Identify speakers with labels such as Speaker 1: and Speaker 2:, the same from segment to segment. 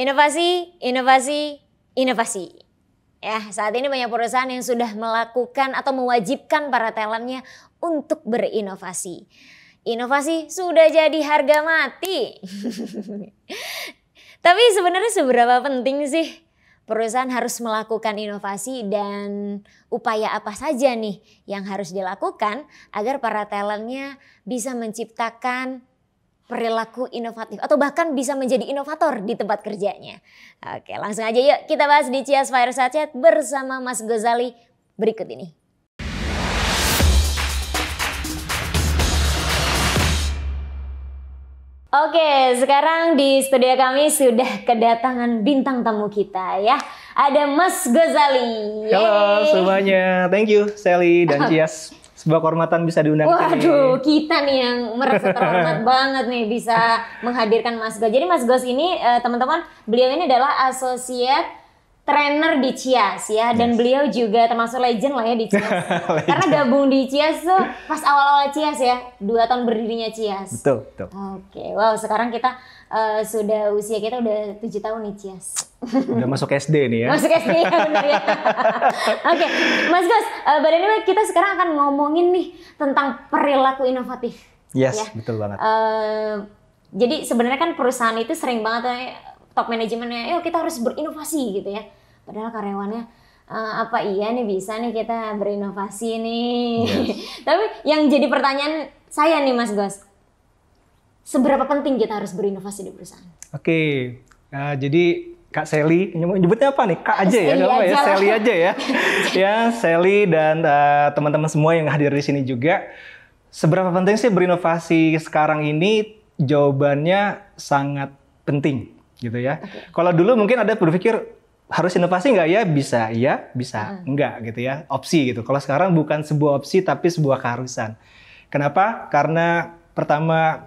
Speaker 1: Inovasi, inovasi, inovasi. Ya, saat ini banyak perusahaan yang sudah melakukan atau mewajibkan para talentnya untuk berinovasi. Inovasi sudah jadi harga mati. Tapi sebenarnya seberapa penting sih perusahaan harus melakukan inovasi dan upaya apa saja nih yang harus dilakukan agar para talentnya bisa menciptakan perilaku inovatif atau bahkan bisa menjadi inovator di tempat kerjanya. Oke, langsung aja yuk kita bahas di Cias Fireside Chat bersama Mas Ghazali berikut ini. Oke, sekarang di studio kami sudah kedatangan bintang tamu kita ya. Ada Mas Ghazali.
Speaker 2: Halo semuanya, thank you Sally dan Cias. Sebuah kehormatan bisa diundang.
Speaker 1: Waduh, kita nih yang merasa terhormat banget nih bisa menghadirkan Mas Gos. Jadi Mas Gos ini teman-teman, beliau ini adalah associate trainer di Cias ya. Dan beliau juga termasuk legend lah ya di Cias. Karena gabung di Cias tuh pas awal-awal Cias ya. 2 tahun berdirinya Cias.
Speaker 2: Betul.
Speaker 1: Oke, wow sekarang kita sudah usia kita udah 7 tahun nih Cias.
Speaker 2: Udah masuk SD nih ya.
Speaker 1: Masuk SD ya benar ya. Oke, Mas Gos, by the way kita sekarang akan ngomongin nih tentang perilaku inovatif.
Speaker 2: Yes,
Speaker 1: ya.
Speaker 2: betul banget.
Speaker 1: Jadi sebenarnya kan perusahaan itu sering banget top manajemennya, yuk kita harus berinovasi gitu ya. Padahal karyawannya apa iya nih bisa nih kita berinovasi nih. Yes. Tapi yang jadi pertanyaan saya nih Mas Gos, seberapa penting kita harus berinovasi di perusahaan?
Speaker 2: Oke, jadi Kak Sally, nyebutnya apa nih? Kak aja ya, nggak apa ya, Sally aja ya. Ya, Sally dan teman-teman semua yang hadir di sini juga. Seberapa penting sih berinovasi sekarang ini? Jawabannya sangat penting, gitu ya. Okay. Kalau dulu mungkin ada berpikir harus inovasi nggak ya? Bisa, enggak gitu ya. Opsi gitu. Kalau sekarang bukan sebuah opsi tapi sebuah keharusan. Kenapa? Karena pertama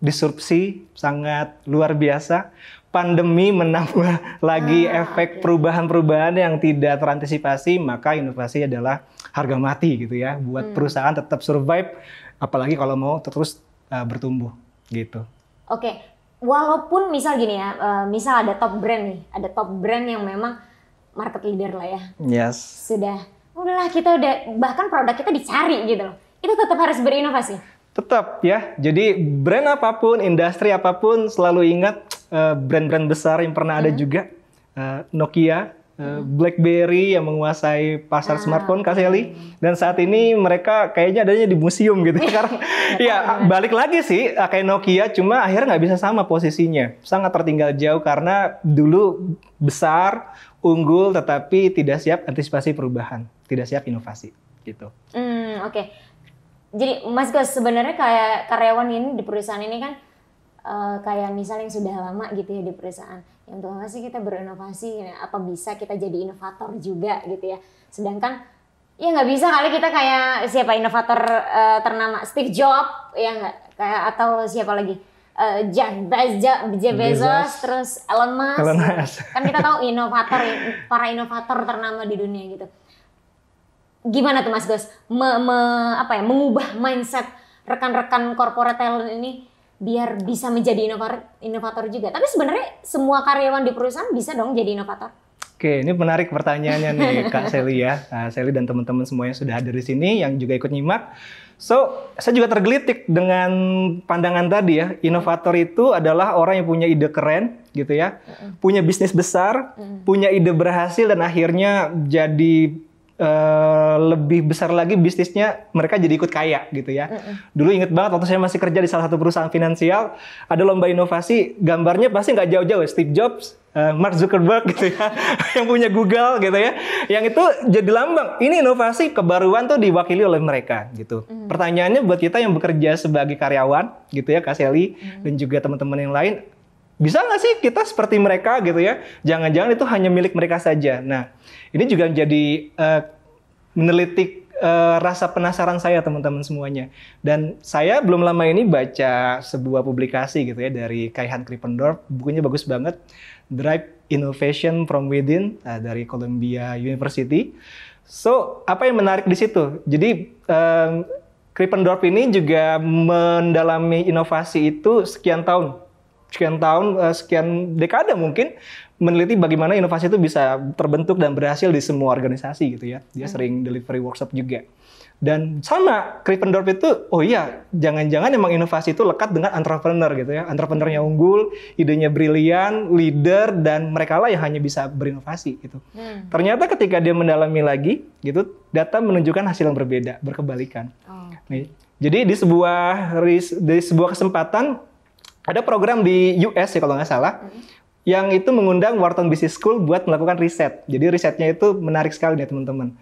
Speaker 2: disrupsi sangat luar biasa. Pandemi menambah lagi efek perubahan-perubahan yang tidak terantisipasi, maka inovasi adalah harga mati gitu ya. Buat perusahaan tetap survive, apalagi kalau mau terus bertumbuh gitu.
Speaker 1: Oke, walaupun misal gini ya, misal ada top brand nih, ada top brand yang memang market leader lah ya.
Speaker 2: Yes.
Speaker 1: Udahlah kita udah, bahkan produk kita dicari gitu loh. Itu tetap harus berinovasi. Tetap
Speaker 2: ya, jadi brand apapun, industri apapun selalu ingat brand-brand besar yang pernah ada juga. Nokia, BlackBerry yang menguasai pasar smartphone, Kak Sally. Dan saat ini mereka kayaknya adanya di museum gitu. Karena ya balik lagi sih kayak Nokia, cuma akhirnya nggak bisa sama posisinya. Sangat tertinggal jauh karena dulu besar, unggul, tetapi tidak siap antisipasi perubahan. Tidak siap inovasi gitu.
Speaker 1: Oke. Jadi Mas Gos sebenarnya kayak karyawan ini di perusahaan ini kan kayak misalnya yang sudah lama gitu ya di perusahaan. Yang untuk apa sih kita berinovasi? Apa bisa kita jadi inovator juga gitu ya? Sedangkan ya nggak bisa kali kita kayak siapa inovator ternama Steve Jobs ya nggak? Kayak atau siapa lagi? Jeff Bezos, terus Elon Musk. Kan kita tahu para inovator ternama di dunia gitu. Gimana tuh Mas Gos mengubah mindset rekan-rekan corporate talent ini biar bisa menjadi inovator juga. Tapi sebenarnya semua karyawan di perusahaan bisa dong jadi inovator.
Speaker 2: Oke, ini menarik pertanyaannya nih Kak Sally ya. Sally dan teman-teman semuanya sudah hadir di sini yang juga ikut nyimak. So, saya juga tergelitik dengan pandangan tadi ya. Inovator itu adalah orang yang punya ide keren gitu ya. Punya bisnis besar, punya ide berhasil dan akhirnya jadi lebih besar lagi bisnisnya, mereka jadi ikut kaya gitu ya. Dulu inget banget waktu saya masih kerja di salah satu perusahaan finansial, ada lomba inovasi, gambarnya pasti nggak jauh-jauh, Steve Jobs, Mark Zuckerberg gitu ya, yang punya Google gitu ya, yang itu jadi lambang. Ini inovasi kebaruan tuh diwakili oleh mereka gitu. Pertanyaannya buat kita yang bekerja sebagai karyawan gitu ya, Kak Sally dan juga teman-teman yang lain, bisa nggak sih kita seperti mereka gitu ya? Jangan-jangan itu hanya milik mereka saja. Nah, ini juga menjadi menelitik rasa penasaran saya teman-teman semuanya. Dan saya belum lama ini baca sebuah publikasi gitu ya dari Kai-Han Krippendorff, bukunya bagus banget, Drive Innovation from Within dari Columbia University. So, apa yang menarik di situ? Jadi Krippendorff ini juga mendalami inovasi itu sekian tahun. sekian tahun, sekian dekade mungkin meneliti bagaimana inovasi itu bisa terbentuk dan berhasil di semua organisasi gitu ya. Dia sering delivery workshop juga. Dan sama Krippendorf itu, oh iya, jangan-jangan emang inovasi itu lekat dengan entrepreneur gitu ya. Entrepreneurnya unggul, idenya brilian, leader, dan mereka lah yang hanya bisa berinovasi gitu. Ternyata ketika dia mendalami lagi gitu, data menunjukkan hasil yang berbeda, berkebalikan. Nih, jadi di sebuah kesempatan ada program di US ya kalau nggak salah, yang itu mengundang Wharton Business School buat melakukan riset. Jadi risetnya itu menarik sekali nih teman-teman.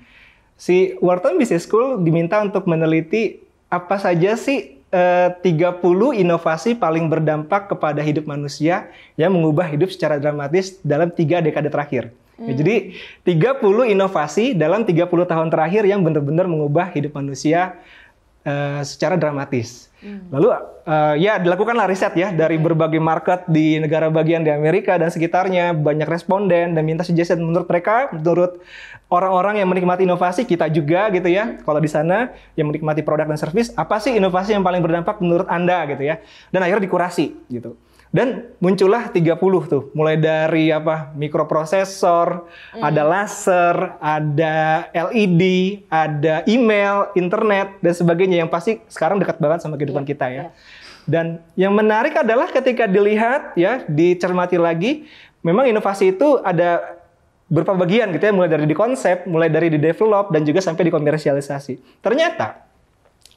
Speaker 2: Si Wharton Business School diminta untuk meneliti apa saja sih 30 inovasi paling berdampak kepada hidup manusia yang mengubah hidup secara dramatis dalam 3 dekade terakhir. Ya, jadi 30 inovasi dalam 30 tahun terakhir yang benar-benar mengubah hidup manusia secara dramatis. Lalu ya dilakukanlah riset ya dari berbagai market di negara bagian di Amerika dan sekitarnya, banyak responden dan minta suggestion menurut mereka, menurut orang-orang yang menikmati inovasi, kita juga gitu ya. Kalau di sana yang menikmati produk dan service, apa sih inovasi yang paling berdampak menurut Anda gitu ya. Dan akhirnya dikurasi gitu. Dan muncullah 30 tuh, mulai dari mikroprosesor, ada laser, ada LED, ada email, internet, dan sebagainya yang pasti sekarang dekat banget sama kehidupan kita ya. Dan yang menarik adalah ketika dilihat ya, dicermati lagi, memang inovasi itu ada beberapa bagian gitu ya, mulai dari di konsep, mulai dari di develop, dan juga sampai di komersialisasi. Ternyata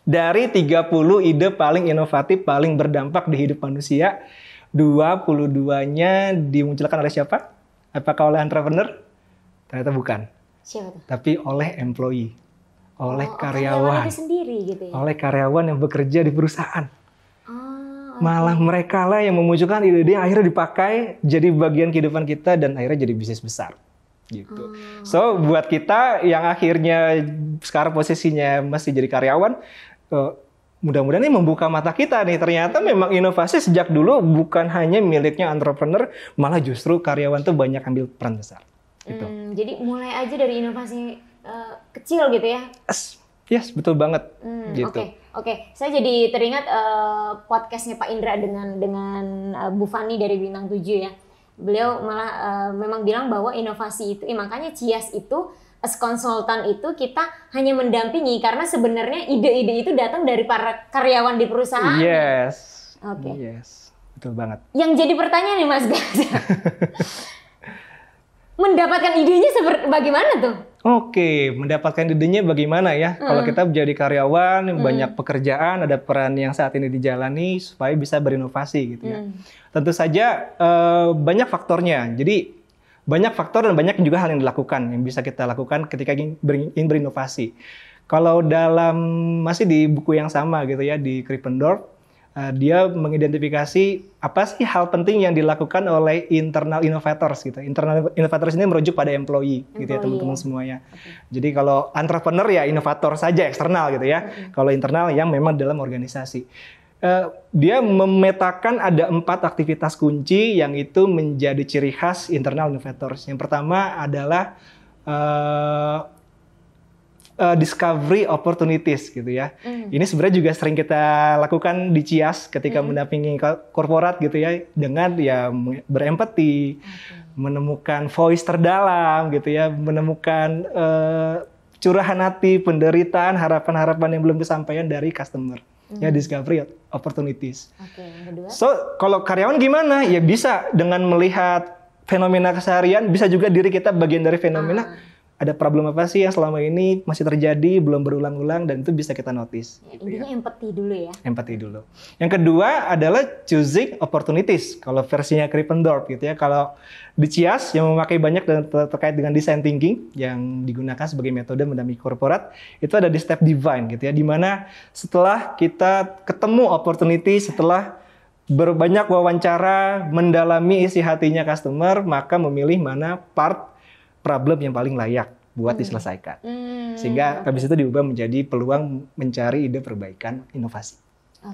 Speaker 2: dari 30 ide paling inovatif, paling berdampak di hidup manusia, 22-nya dimunculkan oleh siapa? Apakah oleh entrepreneur? Ternyata bukan.
Speaker 1: Siapa tuh?
Speaker 2: Tapi oleh employee, oleh karyawan.
Speaker 1: Itu sendiri gitu ya?
Speaker 2: Oleh karyawan yang bekerja di perusahaan. Malah mereka lah yang memunculkan ide-ide yang akhirnya dipakai jadi bagian kehidupan kita dan akhirnya jadi bisnis besar. Gitu. So buat kita yang akhirnya sekarang posisinya masih jadi karyawan, mudah-mudahan ini membuka mata kita nih. Ternyata memang inovasi sejak dulu bukan hanya miliknya entrepreneur, malah justru karyawan tuh banyak ambil peran besar. Gitu.
Speaker 1: Jadi mulai aja dari inovasi kecil gitu ya?
Speaker 2: Yes, betul banget. Gitu.
Speaker 1: Oke. Saya jadi teringat podcastnya Pak Indra dengan Bu Fani dari Bintang 7 ya. Beliau malah memang bilang bahwa inovasi itu, makanya CIAS itu as konsultan itu kita hanya mendampingi karena sebenarnya ide-ide itu datang dari para karyawan di perusahaan.
Speaker 2: Yes.
Speaker 1: Oke.
Speaker 2: Yes, betul banget.
Speaker 1: Yang jadi pertanyaan nih Mas Gas, mendapatkan idenya bagaimana tuh?
Speaker 2: Oke, mendapatkan idenya bagaimana ya? Kalau kita menjadi karyawan, banyak pekerjaan, ada peran yang saat ini dijalani supaya bisa berinovasi gitu ya. Tentu saja banyak faktornya. Jadi banyak faktor dan banyak juga hal yang dilakukan, yang bisa kita lakukan ketika ingin berinovasi. Kalau masih di buku yang sama gitu ya, di Krippendorf, dia mengidentifikasi apa sih hal penting yang dilakukan oleh internal innovators gitu. Internal innovators ini merujuk pada employee gitu ya teman-teman semuanya. Jadi kalau entrepreneur ya inovator saja eksternal gitu ya. Kalau internal yang memang dalam organisasi. Dia memetakan ada 4 aktivitas kunci yang itu menjadi ciri khas internal innovators. Yang pertama adalah discovery opportunities gitu ya. Ini sebenarnya juga sering kita lakukan di CIAS ketika mendampingi korporat gitu ya, dengan ya berempati, menemukan voice terdalam gitu ya, menemukan curahan hati, penderitaan, harapan-harapan yang belum disampaikan dari customer. Ya, discovery opportunities.
Speaker 1: Yang kedua.
Speaker 2: So, kalau karyawan gimana? Ya bisa dengan melihat fenomena keseharian, bisa juga diri kita bagian dari fenomena. Ada problem apa sih yang selama ini masih terjadi, belum berulang-ulang, dan itu bisa kita notice.
Speaker 1: Intinya empati dulu ya.
Speaker 2: Empati dulu. Yang kedua adalah choosing opportunities. Kalau versinya Krippendorf gitu ya. Kalau di CIAS yang memakai banyak terkait dengan design thinking yang digunakan sebagai metode mendampingi korporat, itu ada di step divine gitu ya. Dimana setelah kita ketemu opportunity, setelah berbanyak wawancara, mendalami isi hatinya customer, maka memilih mana part problem yang paling layak buat diselesaikan. Sehingga habis itu diubah menjadi peluang mencari ide perbaikan inovasi.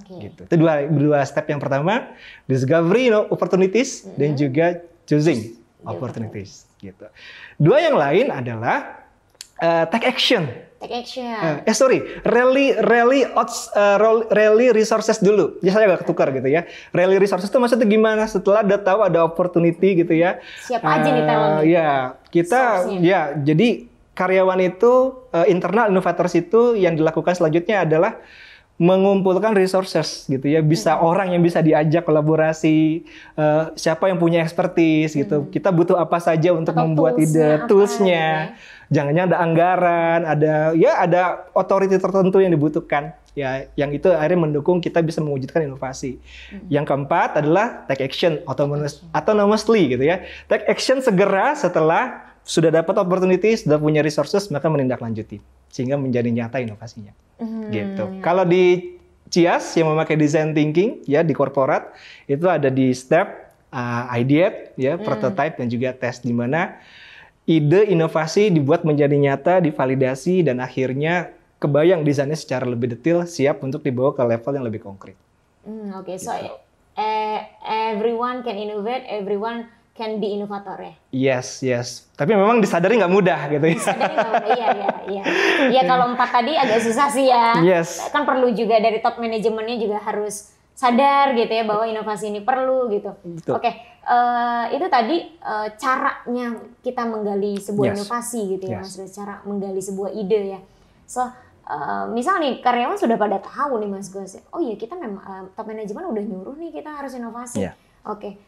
Speaker 2: Gitu. Itu dua step yang pertama, discovery opportunities dan juga choosing opportunities. Gitu. Dua yang lain adalah take action.
Speaker 1: Take action.
Speaker 2: Rally resources dulu. Ya saya agak ketukar gitu ya. Rally resources itu maksudnya gimana? Setelah udah tahu ada opportunity gitu ya.
Speaker 1: Siapa aja nih talent?
Speaker 2: Ya, kita ya jadi karyawan itu internal innovators itu yang dilakukan selanjutnya adalah mengumpulkan resources gitu ya, bisa orang yang bisa diajak kolaborasi, siapa yang punya expertise gitu. Kita butuh apa saja untuk membuat ide, toolsnya. Jangan-jangan ada anggaran, ada authority tertentu yang dibutuhkan. Ya, yang itu akhirnya mendukung kita bisa mewujudkan inovasi. Yang keempat adalah take action autonomously gitu ya. Take action segera setelah sudah dapat opportunity, sudah punya resources, maka menindaklanjuti sehingga menjadi nyata inovasinya. Gitu. Kalau di CIAS yang memakai design thinking ya di korporat itu ada di step ideate ya, prototype dan juga test, di mana ide inovasi dibuat menjadi nyata, divalidasi, dan akhirnya kebayang desainnya secara lebih detail, siap untuk dibawa ke level yang lebih konkret.
Speaker 1: Oke, so everyone can innovate, everyone can be inovator ya?
Speaker 2: Yes. Tapi memang disadari nggak mudah gitu ya.
Speaker 1: Disadari nggak mudah, iya. Ya kalau 4 tadi agak susah sih ya.
Speaker 2: Yes.
Speaker 1: Kan perlu juga dari top manajemennya juga harus sadar gitu ya bahwa inovasi ini perlu gitu. Oke, itu tadi caranya kita menggali sebuah inovasi gitu ya, Mas. Cara menggali sebuah ide ya. So, misal nih karyawan sudah pada tahu nih Mas Gus, oh iya kita memang top manajemen udah nyuruh nih kita harus inovasi. Oke.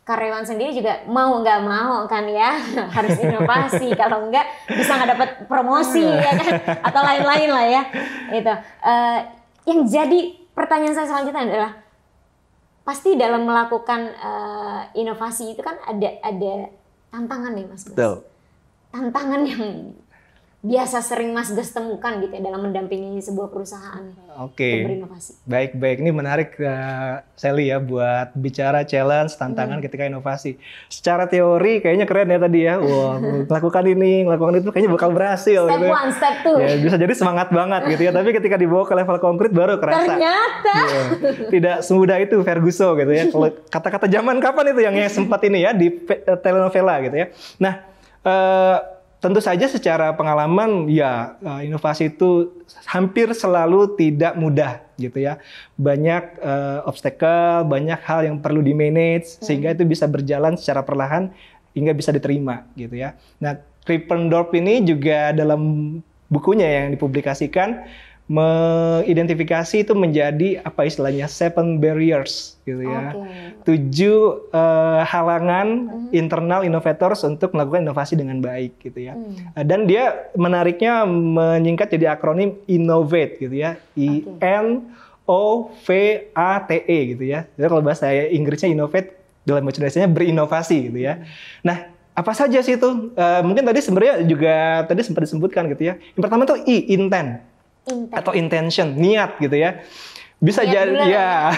Speaker 1: Karyawan sendiri juga mau nggak mau kan ya harus inovasi, kalau enggak bisa nggak dapat promosi ya kan, atau lain-lain lah ya. Itu yang jadi pertanyaan saya selanjutnya adalah pasti dalam melakukan inovasi itu kan ada tantangan nih Mas Gus.
Speaker 2: Betul.
Speaker 1: Tantangan yang biasa sering Mas Gus temukan gitu ya dalam mendampingi sebuah perusahaan berinovasi. Baik.
Speaker 2: Ini menarik Sally ya buat bicara challenge, tantangan ketika inovasi. Secara teori kayaknya keren ya tadi ya. Wah, melakukan itu kayaknya bakal berhasil.
Speaker 1: Step
Speaker 2: gitu.
Speaker 1: 1, step 2.
Speaker 2: Ya, bisa jadi semangat banget gitu ya. Tapi ketika dibawa ke level konkret baru kerasa.
Speaker 1: Ternyata.
Speaker 2: Ya, tidak semudah itu Ferguson gitu ya. Kalau kata-kata zaman kapan itu yang sempat ini ya di telenovela gitu ya. Nah, tentu saja secara pengalaman ya inovasi itu hampir selalu tidak mudah gitu ya. Banyak obstacle, banyak hal yang perlu di-manage sehingga itu bisa berjalan secara perlahan hingga bisa diterima gitu ya. Nah, Krippendorff ini juga dalam bukunya yang dipublikasikan mengidentifikasi itu menjadi apa istilahnya 7 barriers gitu ya. 7 halangan internal innovators untuk melakukan inovasi dengan baik gitu ya. Dan dia menariknya menyingkat jadi akronim INNOVATE gitu ya. INOVATE gitu ya. Jadi kalau bahasa Inggrisnya innovate, dalam bahasa Indonesianya berinovasi gitu ya. Nah, apa saja sih itu? Mungkin tadi sebenarnya juga tadi sempat disebutkan gitu ya. Yang pertama tuh intent. Atau intention, niat gitu ya. Bisa jadi ya.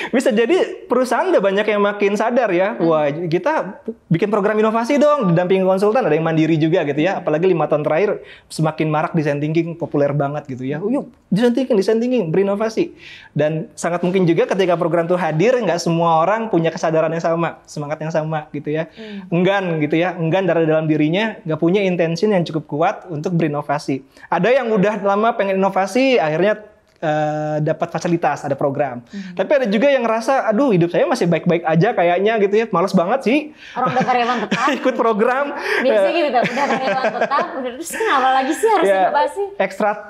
Speaker 2: Bisa jadi perusahaan udah banyak yang makin sadar ya. Wah, kita bikin program inovasi dong, didampingi konsultan, ada yang mandiri juga gitu ya. Apalagi 5 tahun terakhir semakin marak design thinking, populer banget gitu ya. Yuk, design thinking, berinovasi. Dan sangat mungkin juga ketika program itu hadir, nggak semua orang punya kesadaran yang sama, semangat yang sama gitu ya. Enggan gitu ya, enggan dari dalam dirinya, nggak punya intention yang cukup kuat untuk berinovasi. Ada yang udah lama pengen inovasi, akhirnya dapat fasilitas, ada program. Tapi ada juga yang ngerasa, aduh hidup saya masih baik-baik aja kayaknya gitu ya, males banget sih.
Speaker 1: Orang udah karyawan tetap.
Speaker 2: Ikut program.
Speaker 1: Biasanya gitu, udah karyawan tetap, udah terus kenapa lagi sih harus inovasi?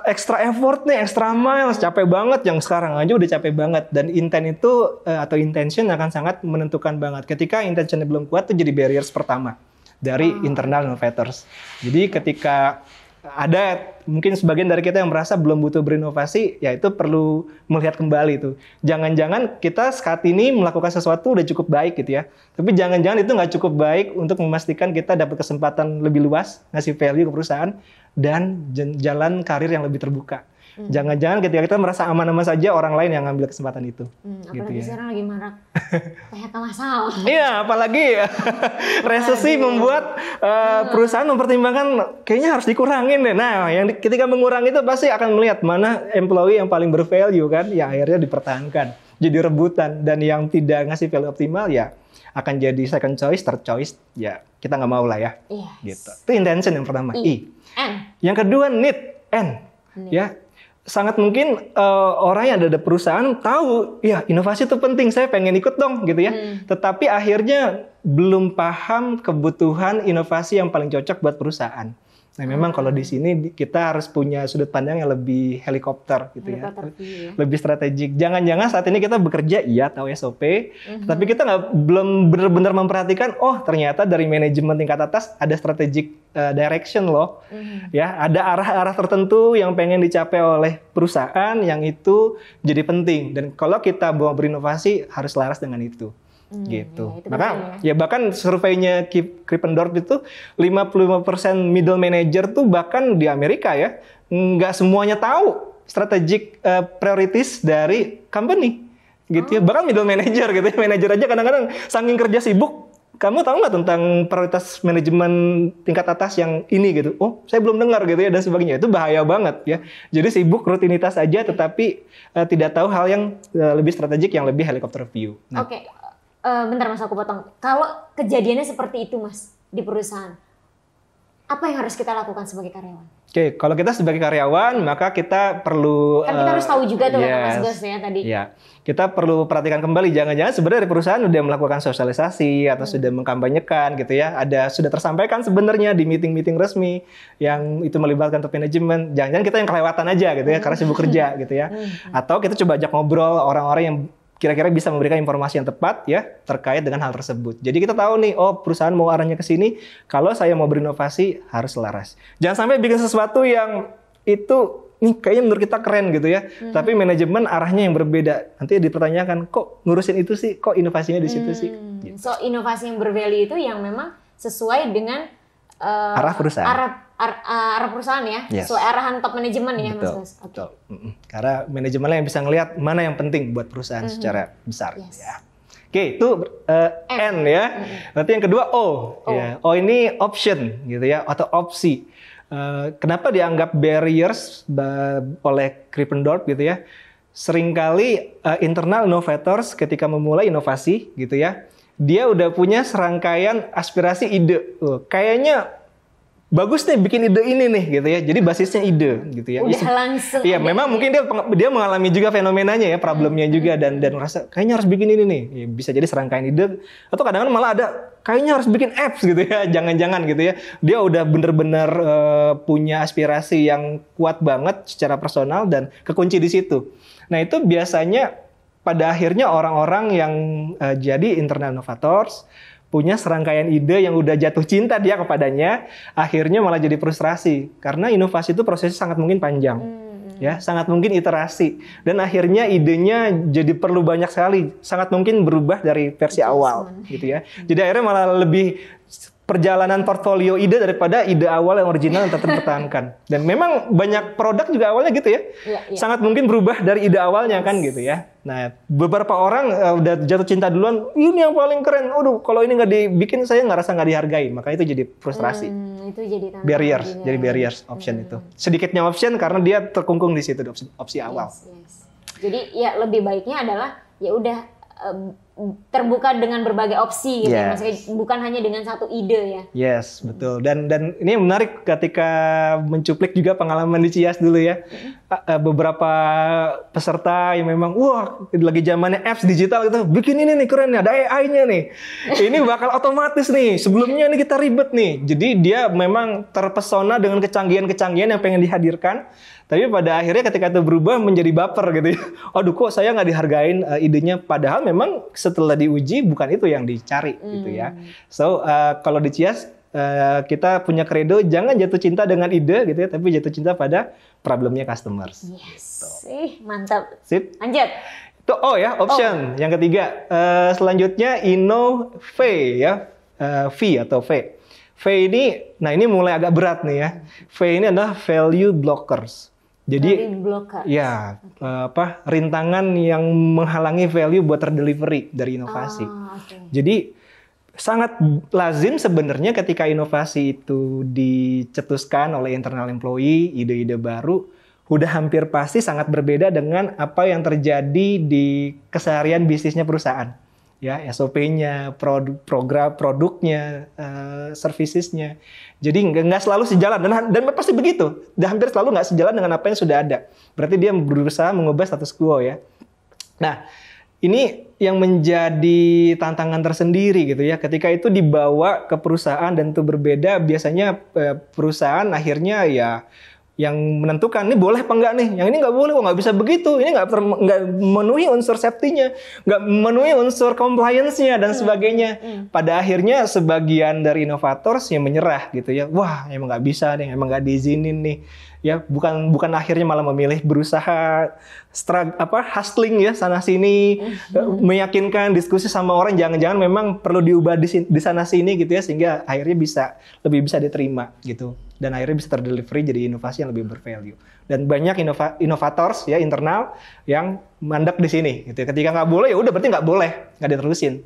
Speaker 2: Extra effort nih, extra miles, capek banget. Yang sekarang aja udah capek banget. Dan intent itu, atau intention akan sangat menentukan banget. Ketika intentionnya belum kuat, itu jadi barriers pertama dari internal innovators. Jadi ketika ada mungkin sebagian dari kita yang merasa belum butuh berinovasi, ya itu perlu melihat kembali itu. Jangan-jangan kita saat ini melakukan sesuatu udah cukup baik gitu ya. Tapi jangan-jangan itu nggak cukup baik untuk memastikan kita dapat kesempatan lebih luas, ngasih value ke perusahaan, dan jalan karir yang lebih terbuka. Jangan-jangan ketika kita merasa aman-aman saja, orang lain yang ngambil kesempatan itu.
Speaker 1: Apalagi
Speaker 2: gitu ya.
Speaker 1: sekarang lagi marak PHK massal.
Speaker 2: Iya, apalagi resesi membuat perusahaan mempertimbangkan kayaknya harus dikurangin deh. Nah, yang ketika mengurangi itu pasti akan melihat mana employee yang paling bervalue kan, ya akhirnya dipertahankan. jadi rebutan, dan yang tidak ngasih value optimal ya akan jadi second choice, third choice, ya kita nggak mau lah ya.
Speaker 1: Yes.
Speaker 2: Gitu. Itu intention yang pertama, I.
Speaker 1: N.
Speaker 2: Yang kedua need, N. Ya, sangat mungkin orang yang ada perusahaan tahu, ya inovasi itu penting, saya pengen ikut dong gitu ya. Tetapi akhirnya belum paham kebutuhan inovasi yang paling cocok buat perusahaan. Nah, memang kalau di sini kita harus punya sudut pandang yang lebih helikopter gitu ya. Lebih strategik. Jangan-jangan saat ini kita bekerja, iya tahu SOP, tapi kita belum benar-benar memperhatikan, oh ternyata dari manajemen tingkat atas ada strategic direction loh. Ya, ada arah-arah tertentu yang pengen dicapai oleh perusahaan yang itu jadi penting. Dan kalau kita mau berinovasi harus laras dengan itu. Gitu.
Speaker 1: Ya,
Speaker 2: maka ya bahkan surveinya Krippendorf itu 55% middle manager tuh bahkan di Amerika ya nggak semuanya tahu strategic priorities dari company gitu ya. Bahkan middle manager gitu ya, manager aja kadang-kadang saking kerja sibuk, kamu tahu nggak tentang prioritas manajemen tingkat atas yang ini gitu? Oh, saya belum dengar gitu ya dan sebagainya. Itu bahaya banget ya. Jadi sibuk rutinitas aja tetapi tidak tahu hal yang lebih strategik, yang lebih helicopter view. Nah,
Speaker 1: Oke. Bentar Mas, aku potong. Kalau kejadiannya seperti itu Mas di perusahaan, apa yang harus kita lakukan sebagai karyawan?
Speaker 2: Oke, kalau kita sebagai karyawan maka kita perlu
Speaker 1: Kan kita harus tahu juga tuh
Speaker 2: yes,
Speaker 1: Mas Gos ya tadi.
Speaker 2: Ya, kita perlu perhatikan kembali. Jangan-jangan sebenarnya dari perusahaan sudah melakukan sosialisasi atau sudah mengkampanyekan gitu ya. Sudah tersampaikan sebenarnya di meeting-meeting resmi yang itu melibatkan top manajemen. Jangan-jangan kita yang kelewatan aja gitu ya karena sibuk kerja gitu ya. Atau kita coba ajak ngobrol orang-orang yang kira-kira bisa memberikan informasi yang tepat ya terkait dengan hal tersebut. Jadi kita tahu nih, oh perusahaan mau arahnya ke sini, kalau saya mau berinovasi harus selaras. Jangan sampai bikin sesuatu yang itu nih kayaknya menurut kita keren gitu ya, tapi manajemen arahnya yang berbeda. Nanti dipertanyakan, kok ngurusin itu sih, kok inovasinya di situ sih. Gitu.
Speaker 1: So inovasi yang bervalue itu yang memang sesuai dengan
Speaker 2: arah perusahaan.
Speaker 1: Arah perusahaan ya, sesuai arahan top manajemen ya Mas Gos.
Speaker 2: Betul. Karena manajemennya yang bisa ngelihat mana yang penting buat perusahaan secara besar. Ya. Oke, itu N ya. Nanti yang kedua O. Ya. O ini option gitu ya, atau opsi. Kenapa dianggap barriers oleh Krippendorf gitu ya? Seringkali internal innovators ketika memulai inovasi gitu ya, dia udah punya serangkaian aspirasi ide. Kayaknya bagus nih bikin ide ini nih gitu ya. Jadi basisnya ide gitu ya.
Speaker 1: Udah langsung.
Speaker 2: Iya, memang mungkin dia mengalami juga fenomenanya ya, problemnya juga dan merasa kayaknya harus bikin ini nih. Ya, bisa jadi serangkaian ide atau kadang-kadang malah ada kayaknya harus bikin apps gitu ya. Jangan-jangan gitu ya. Dia udah bener-bener punya aspirasi yang kuat banget secara personal dan kekunci di situ. Nah, itu biasanya pada akhirnya orang-orang yang jadi internal innovators punya serangkaian ide yang udah jatuh cinta dia kepadanya, akhirnya malah jadi frustrasi karena inovasi itu prosesnya sangat mungkin panjang, ya sangat mungkin iterasi dan akhirnya idenya jadi perlu banyak sekali, sangat mungkin berubah dari versi awal, gitu ya. Jadi akhirnya malah lebih perjalanan portfolio ide daripada ide awal yang original yang terpertahankan. Dan memang banyak produk juga awalnya gitu ya. Sangat mungkin berubah dari ide awalnya kan gitu ya. Nah, beberapa orang udah jatuh cinta duluan, ini yang paling keren. Aduh, kalau ini nggak dibikin saya ngerasa nggak dihargai. Maka itu jadi frustrasi.
Speaker 1: Itu jadi
Speaker 2: barriers, jadi barriers option itu. Sedikitnya option karena dia terkungkung di situ opsi awal.
Speaker 1: Jadi ya lebih baiknya adalah ya udah terbuka dengan berbagai opsi gitu ya, maksudnya bukan hanya dengan satu ide ya. Yes,
Speaker 2: betul. Dan ini menarik ketika mencuplik juga pengalaman di Cias dulu ya. Beberapa peserta yang memang wah lagi zamannya apps digital gitu, bikin ini nih keren nih, ada AI-nya nih. Ini bakal otomatis nih. Sebelumnya ini kita ribet nih. Jadi dia memang terpesona dengan kecanggihan-kecanggihan yang pengen dihadirkan. Tapi pada akhirnya ketika itu berubah menjadi baper gitu ya. Aduh kok saya nggak dihargain idenya. Padahal memang setelah diuji bukan itu yang dicari gitu ya. So kalau di Cias kita punya credo jangan jatuh cinta dengan ide gitu ya. Tapi jatuh cinta pada problemnya customers.
Speaker 1: Yes. Mantap.
Speaker 2: Sip.
Speaker 1: Lanjut.
Speaker 2: Itu ya option. Yang ketiga. Selanjutnya innovate ya. V atau V. V ini, nah ini mulai agak berat nih ya. V ini adalah value blockers. Jadi ya rintangan yang menghalangi value buat terdelivery dari inovasi. Jadi sangat lazim sebenarnya ketika inovasi itu dicetuskan oleh internal employee, ide-ide baru, udah hampir pasti sangat berbeda dengan apa yang terjadi di keseharian bisnisnya perusahaan. Ya, SOP-nya, produknya, servicesnya. Jadi nggak selalu sejalan dan pasti begitu. Dan hampir selalu nggak sejalan dengan apa yang sudah ada. Berarti dia berusaha mengubah status quo ya. Nah, ini yang menjadi tantangan tersendiri gitu ya. Ketika itu dibawa ke perusahaan dan itu berbeda, biasanya perusahaan akhirnya ya yang menentukan ini boleh apa enggak nih, yang ini nggak boleh, nggak bisa begitu, ini nggak memenuhi unsur safety-nya, nggak memenuhi unsur compliance-nya dan sebagainya. Pada akhirnya sebagian dari inovators yang menyerah gitu ya, wah emang nggak bisa nih, emang nggak diizinin nih, ya bukan akhirnya malah memilih berusaha hustling ya sana sini, meyakinkan diskusi sama orang, jangan-jangan memang perlu diubah di sana sini gitu ya, sehingga akhirnya lebih bisa diterima gitu. Dan akhirnya bisa terdelivery jadi inovasi yang lebih bervalue. Dan banyak inovators ya internal yang mandek di sini gitu. Ketika nggak boleh ya udah berarti nggak boleh, nggak diterusin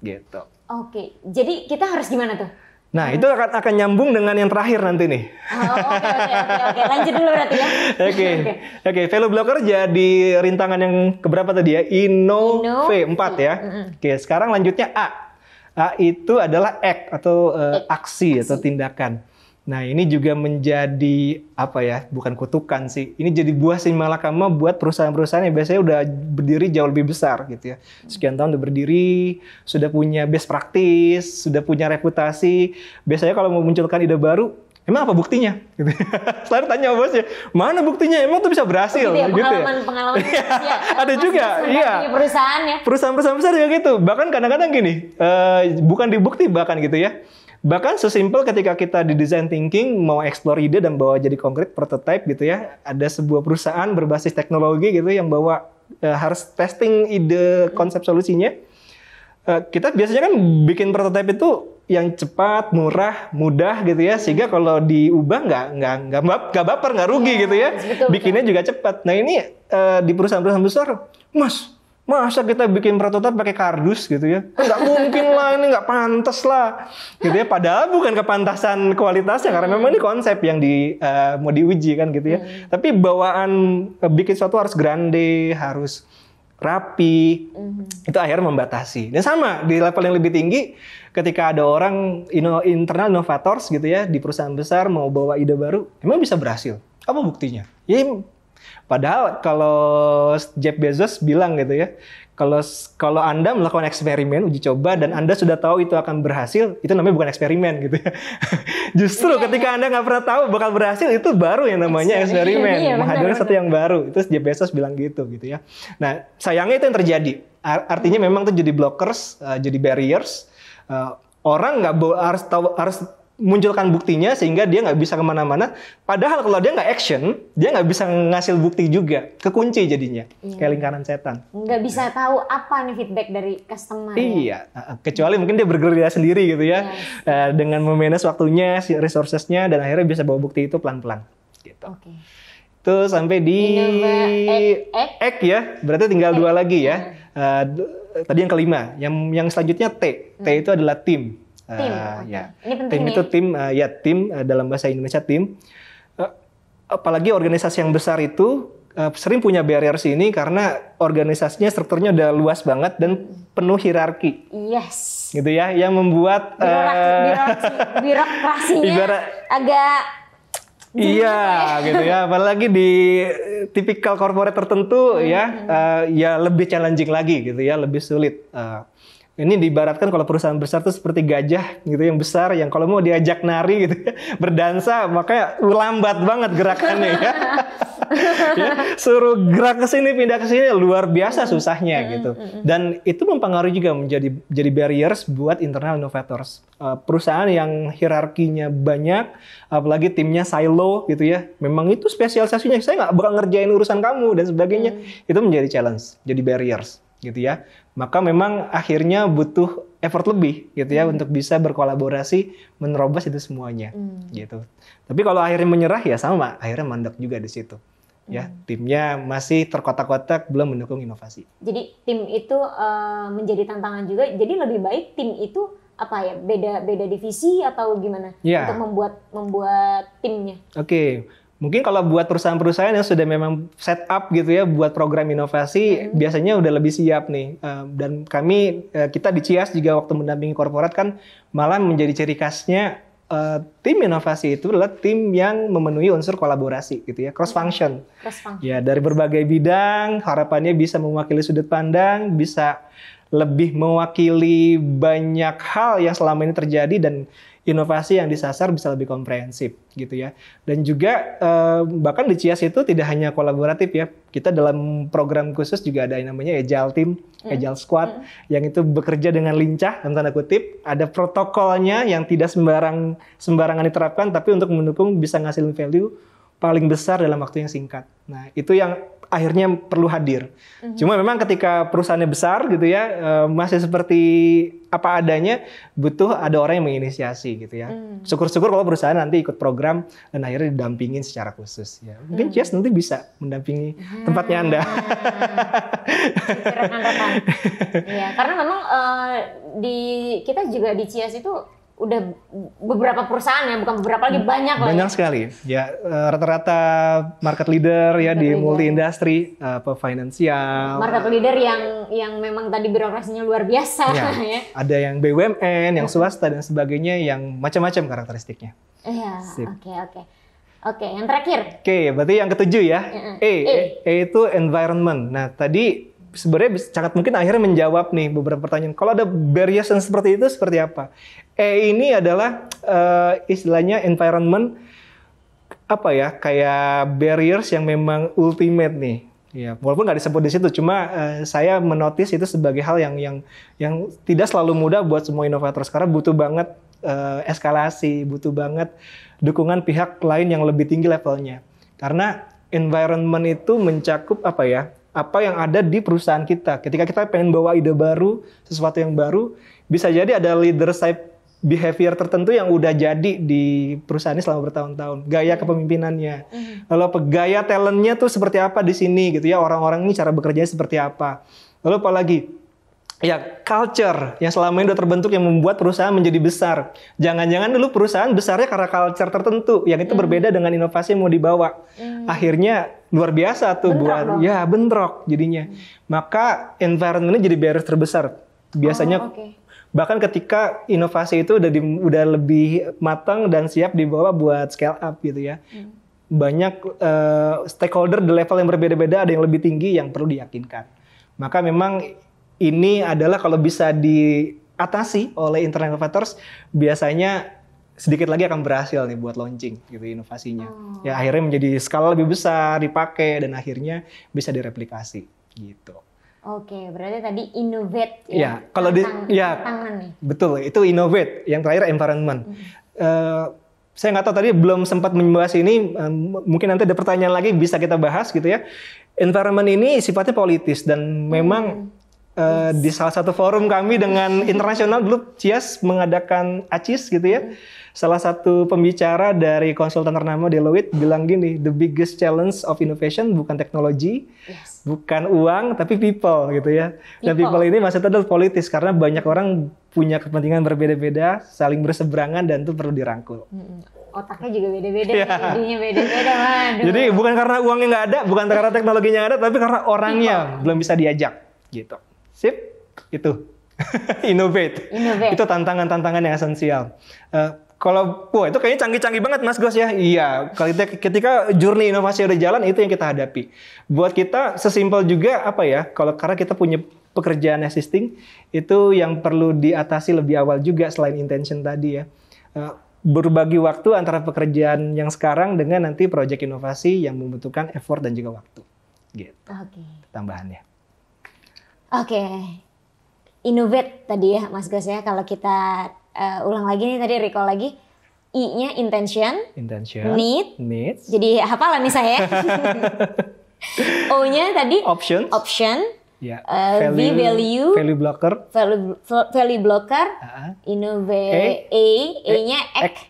Speaker 2: gitu.
Speaker 1: Oke, jadi kita harus gimana tuh?
Speaker 2: Nah itu akan nyambung dengan yang terakhir nanti nih.
Speaker 1: Oke, lanjut dulu berarti ya.
Speaker 2: Oke, Value Blocker jadi rintangan yang keberapa tadi ya? Innove 4 ya. Oke, sekarang lanjutnya A. A itu adalah act atau aksi atau tindakan. Nah ini juga menjadi apa ya, bukan kutukan sih, ini jadi buah si malakama buat perusahaan-perusahaan yang biasanya udah berdiri jauh lebih besar gitu ya. Sekian tahun udah berdiri, sudah punya best practice, sudah punya reputasi. Biasanya kalau mau munculkan ide baru, emang apa buktinya? Gitu. Selalu tanya bosnya, mana buktinya? Emang tuh bisa berhasil?
Speaker 1: Oh, gitu ya,
Speaker 2: gitu
Speaker 1: pengalaman
Speaker 2: ya. Ada juga, iya.
Speaker 1: Perusahaan ya.
Speaker 2: Perusahaan-perusahaan besar juga gitu. Bahkan kadang-kadang gini, bukan dibukti bahkan gitu ya. Bahkan sesimpel ketika kita di design thinking mau explore ide dan bawa jadi konkret prototype gitu ya. Ada sebuah perusahaan berbasis teknologi gitu yang bawa harus testing ide konsep solusinya. Kita biasanya kan bikin prototype itu yang cepat, murah, mudah gitu ya. Sehingga kalau diubah nggak baper, nggak rugi gitu ya.
Speaker 1: Betul,
Speaker 2: bikinnya juga cepat. Nah ini di perusahaan-perusahaan besar, masa kita bikin prototipe pakai kardus gitu ya? Nggak mungkin lah, ini nggak pantas lah. Gitu ya, padahal bukan kepantasan kualitasnya, karena memang ini konsep yang mau diuji kan gitu ya. Tapi bawaan bikin sesuatu harus grande, harus rapi, itu akhirnya membatasi. Dan sama, di level yang lebih tinggi, ketika ada orang internal innovators gitu ya, di perusahaan besar mau bawa ide baru, emang bisa berhasil? Apa buktinya? Ya, padahal kalau Jeff Bezos bilang gitu ya, kalau Anda melakukan eksperimen, uji coba, dan Anda sudah tahu itu akan berhasil, itu namanya bukan eksperimen gitu ya. Justru ketika Anda nggak pernah tahu bakal berhasil, itu baru yang namanya eksperimen. Menghadirkan sesuatu yang baru. Itu Jeff Bezos bilang gitu ya. Nah, sayangnya itu yang terjadi. Artinya memang itu jadi blockers, jadi barriers. Orang nggak harus munculkan buktinya sehingga dia nggak bisa kemana-mana. Padahal kalau dia nggak action, dia nggak bisa ngasih bukti juga. Kekunci jadinya. Kayak lingkaran setan.
Speaker 1: Nggak bisa tahu apa nih feedback dari customer.
Speaker 2: Iya. Kecuali mungkin dia bergerilya sendiri gitu ya. Dengan memanage waktunya, resources-nya, dan akhirnya bisa bawa bukti itu pelan-pelan. Gitu. Itu sampai di Ek ya. Berarti tinggal 2 lagi ya. Tadi yang kelima. Yang selanjutnya T. T itu adalah tim. Ya.
Speaker 1: Ini penting
Speaker 2: tim itu tim, tim dalam bahasa Indonesia tim. Apalagi organisasi yang besar itu sering punya barriers ini karena organisasinya strukturnya udah luas banget dan penuh hierarki.
Speaker 1: Yes.
Speaker 2: Gitu ya, yang membuat
Speaker 1: birokrasinya agak
Speaker 2: iya gitu ya, apalagi di tipikal corporate tertentu ya lebih challenging lagi gitu ya, lebih sulit. Ini diibaratkan kalau perusahaan besar tuh seperti gajah gitu yang besar, yang kalau mau diajak nari gitu ya, berdansa makanya lambat banget gerakannya ya. Suruh gerak ke sini pindah ke sini luar biasa susahnya gitu. Dan itu mempengaruhi juga jadi barriers buat internal innovators. Perusahaan yang hierarkinya banyak, apalagi timnya silo gitu ya. Memang itu spesialisasinya, saya nggak bakal ngerjain urusan kamu dan sebagainya. Itu menjadi challenge, jadi barriers gitu ya. Maka memang akhirnya butuh effort lebih gitu ya untuk bisa berkolaborasi menerobos itu semuanya gitu. Tapi kalau akhirnya menyerah ya sama, akhirnya mandek juga di situ. Ya, timnya masih terkotak-kotak, belum mendukung inovasi.
Speaker 1: Jadi tim itu menjadi tantangan juga. Jadi lebih baik tim itu apa ya? Beda divisi atau gimana untuk membuat timnya?
Speaker 2: Oke. Mungkin kalau buat perusahaan-perusahaan yang sudah memang set up gitu ya buat program inovasi, biasanya udah lebih siap nih. Dan kita di CIAS juga waktu mendampingi korporat kan malah menjadi ciri khasnya tim inovasi itu adalah tim yang memenuhi unsur kolaborasi gitu ya, cross function. Ya, dari berbagai bidang, harapannya bisa mewakili sudut pandang, bisa lebih mewakili banyak hal yang selama ini terjadi dan inovasi yang disasar bisa lebih komprehensif gitu ya. Dan juga bahkan di CIAS itu tidak hanya kolaboratif ya. Kita dalam program khusus juga ada yang namanya Agile Team, Agile Squad yang itu bekerja dengan lincah dalam tanda kutip. Ada protokolnya yang tidak sembarangan diterapkan tapi untuk mendukung bisa ngasilin value paling besar dalam waktu yang singkat. Nah, itu yang akhirnya perlu hadir. Cuma memang ketika perusahaannya besar gitu ya, masih seperti apa adanya, butuh ada orang yang menginisiasi gitu ya. Syukur-syukur kalau perusahaan nanti ikut program dan akhirnya didampingin secara khusus ya. Mungkin CIAS nanti bisa mendampingi tempatnya Anda.
Speaker 1: Ya, karena memang kita juga di CIAS itu udah beberapa perusahaan ya, bukan beberapa lagi, banyak
Speaker 2: sekali ya, rata-rata market leader ya di multi industri, finansial,
Speaker 1: market leader yang memang tadi birokrasinya luar biasa ya.
Speaker 2: Ada yang BUMN, yang swasta dan sebagainya, yang macam-macam karakteristiknya.
Speaker 1: Iya, oke, yang terakhir.
Speaker 2: Oke, berarti yang ketujuh ya. E itu environment. Nah, tadi sebenarnya sangat mungkin akhirnya menjawab nih beberapa pertanyaan. Kalau ada barriers yang seperti itu, seperti apa? Ini adalah istilahnya environment, apa ya, kayak barriers yang memang ultimate nih. Ya, walaupun nggak disebut di situ, cuma saya menotis itu sebagai hal yang tidak selalu mudah buat semua inovator. Sekarang butuh banget eskalasi, butuh banget dukungan pihak lain yang lebih tinggi levelnya. Karena environment itu mencakup apa yang ada di perusahaan kita. Ketika kita pengen bawa ide baru, sesuatu yang baru, bisa jadi ada leadership behavior tertentu yang udah jadi di perusahaan ini selama bertahun-tahun. Gaya kepemimpinannya. Lalu gaya talentnya tuh seperti apa di sini gitu ya. Orang-orang ini cara bekerjanya seperti apa. Lalu apalagi? Ya, culture yang selama ini udah terbentuk yang membuat perusahaan menjadi besar. Jangan-jangan dulu perusahaan besarnya karena culture tertentu yang itu berbeda dengan inovasi yang mau dibawa. Akhirnya luar biasa tuh bentrok jadinya. Maka environment ini jadi barrier terbesar. Biasanya bahkan ketika inovasi itu udah lebih matang dan siap dibawa buat scale up gitu ya. Banyak stakeholder di level yang berbeda-beda, ada yang lebih tinggi yang perlu diyakinkan. Maka memang ini adalah kalau bisa diatasi oleh internal innovators, biasanya sedikit lagi akan berhasil nih buat launching gitu inovasinya. Ya akhirnya menjadi skala lebih besar, dipakai dan akhirnya bisa direplikasi gitu.
Speaker 1: Oke, berarti tadi innovate
Speaker 2: ya. Kalau tantangan nih. Betul, itu innovate. Yang terakhir environment. Saya nggak tahu tadi belum sempat membahas ini, mungkin nanti ada pertanyaan lagi bisa kita bahas gitu ya. Environment ini sifatnya politis dan memang di salah satu forum kami dengan internasional dulu CIAS mengadakan ACIS gitu ya. Salah satu pembicara dari konsultan ternama Deloitte bilang gini, the biggest challenge of innovation bukan teknologi, bukan uang, tapi people gitu ya. Dan people ini maksudnya adalah politis karena banyak orang punya kepentingan berbeda-beda, saling berseberangan dan itu perlu dirangkul.
Speaker 1: Otaknya juga beda-beda, idenya beda-beda.
Speaker 2: Jadi bukan karena uangnya nggak ada, bukan karena teknologinya nggak ada, tapi karena orangnya belum bisa diajak gitu. Sip, itu innovate. Itu tantangan-tantangan yang esensial. Kalau itu kayaknya canggih-canggih banget Mas Gos ya. Iya, ketika journey inovasi udah jalan itu yang kita hadapi. Buat kita sesimpel juga karena kita punya pekerjaan existing, itu yang perlu diatasi lebih awal juga selain intention tadi ya. Berbagi waktu antara pekerjaan yang sekarang dengan nanti proyek inovasi yang membutuhkan effort dan juga waktu. Gitu. Tambahannya.
Speaker 1: Oke. Innovate tadi ya Mas Gos ya. Kalau kita ulang lagi nih, tadi recall lagi. I-nya intention. Need. Jadi hafalan nih saya. O-nya tadi option.
Speaker 2: Ya.
Speaker 1: Value
Speaker 2: blocker.
Speaker 1: Value blocker. Innovate. E-nya act.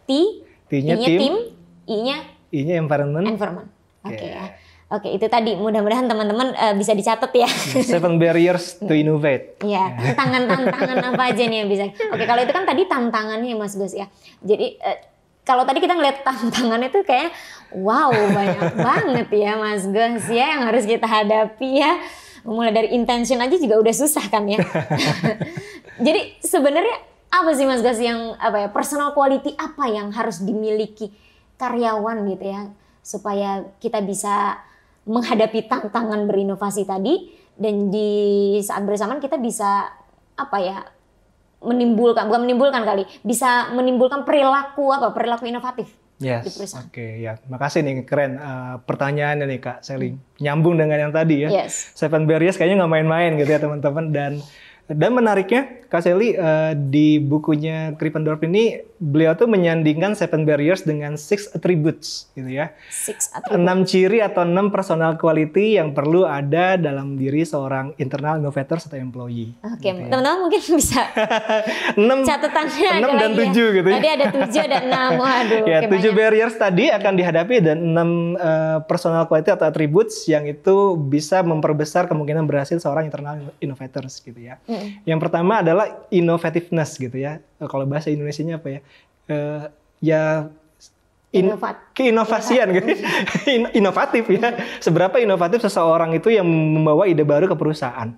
Speaker 1: T-nya team. I-nya
Speaker 2: environment.
Speaker 1: Oke ya. Oke, itu tadi mudah-mudahan teman-teman bisa dicatat ya.
Speaker 2: 7 barriers to innovate.
Speaker 1: Iya, tantangan apa aja nih yang bisa. Oke, kalau itu kan tadi tantangannya Mas Gos ya. Jadi kalau tadi kita ngeliat tantangannya tuh kayak wow banyak banget ya Mas Gus ya yang harus kita hadapi ya. Mulai dari intention aja juga udah susah kan ya. Jadi sebenarnya apa sih Mas Gus yang personal quality apa yang harus dimiliki karyawan gitu ya supaya kita bisa menghadapi tantangan berinovasi tadi dan di saat bersamaan kita bisa bisa menimbulkan perilaku inovatif di perusahaan.
Speaker 2: Oke, ya. Makasih nih, keren pertanyaannya nih Kak Sally. Nyambung dengan yang tadi ya.
Speaker 1: Yes.
Speaker 2: 7 Barriers kayaknya nggak main-main gitu ya teman-teman. Dan menariknya Kak Sally di bukunya Krippendorff ini beliau tuh menyandingkan 7 Barriers dengan 6 attributes gitu ya. 6 ciri atau 6 personal quality yang perlu ada dalam diri seorang internal innovator atau employee.
Speaker 1: Oke,
Speaker 2: gitu
Speaker 1: teman-teman mungkin bisa
Speaker 2: 6
Speaker 1: catatannya
Speaker 2: 6 dan 7
Speaker 1: ya.
Speaker 2: gitu ya.
Speaker 1: Tadi ada 7 dan 6. Waduh,
Speaker 2: ya, 7 barriers tadi akan dihadapi dan 6 personal quality atau attributes yang itu bisa memperbesar kemungkinan berhasil seorang internal innovators gitu ya. Yang pertama adalah innovativeness gitu ya. Kalau bahasa Indonesianya apa ya? Keinovasian gitu. Inovatif ya. Seberapa inovatif seseorang itu yang membawa ide baru ke perusahaan.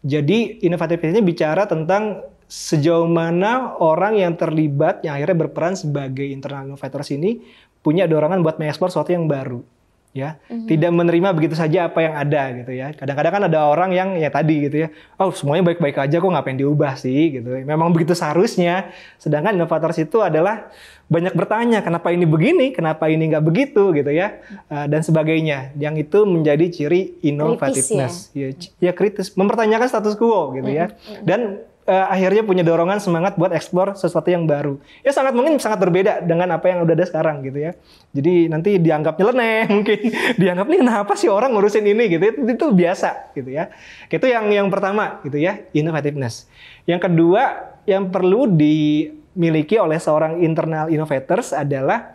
Speaker 2: Jadi inovatifnya bicara tentang sejauh mana orang yang terlibat yang akhirnya berperan sebagai internal innovators ini punya dorongan buat mengeksplor sesuatu yang baru. Ya, tidak menerima begitu saja apa yang ada gitu ya. Kadang-kadang kan ada orang yang ya tadi gitu ya, oh semuanya baik-baik aja kok ngapain diubah sih gitu. Memang begitu seharusnya. Sedangkan inovators itu adalah banyak bertanya kenapa ini begini, kenapa ini nggak begitu gitu ya, dan sebagainya. Yang itu menjadi ciri innovativeness.
Speaker 1: Kritis
Speaker 2: ya kritis, mempertanyakan status quo gitu ya. Dan akhirnya punya dorongan semangat buat eksplor sesuatu yang baru. Ya mungkin sangat berbeda dengan apa yang udah ada sekarang gitu ya. Jadi nanti dianggap nyeleneh mungkin. Dianggap nih kenapa sih orang ngurusin ini gitu. Itu biasa gitu ya. Itu yang pertama gitu ya, innovativeness. Yang kedua yang perlu dimiliki oleh seorang internal innovators adalah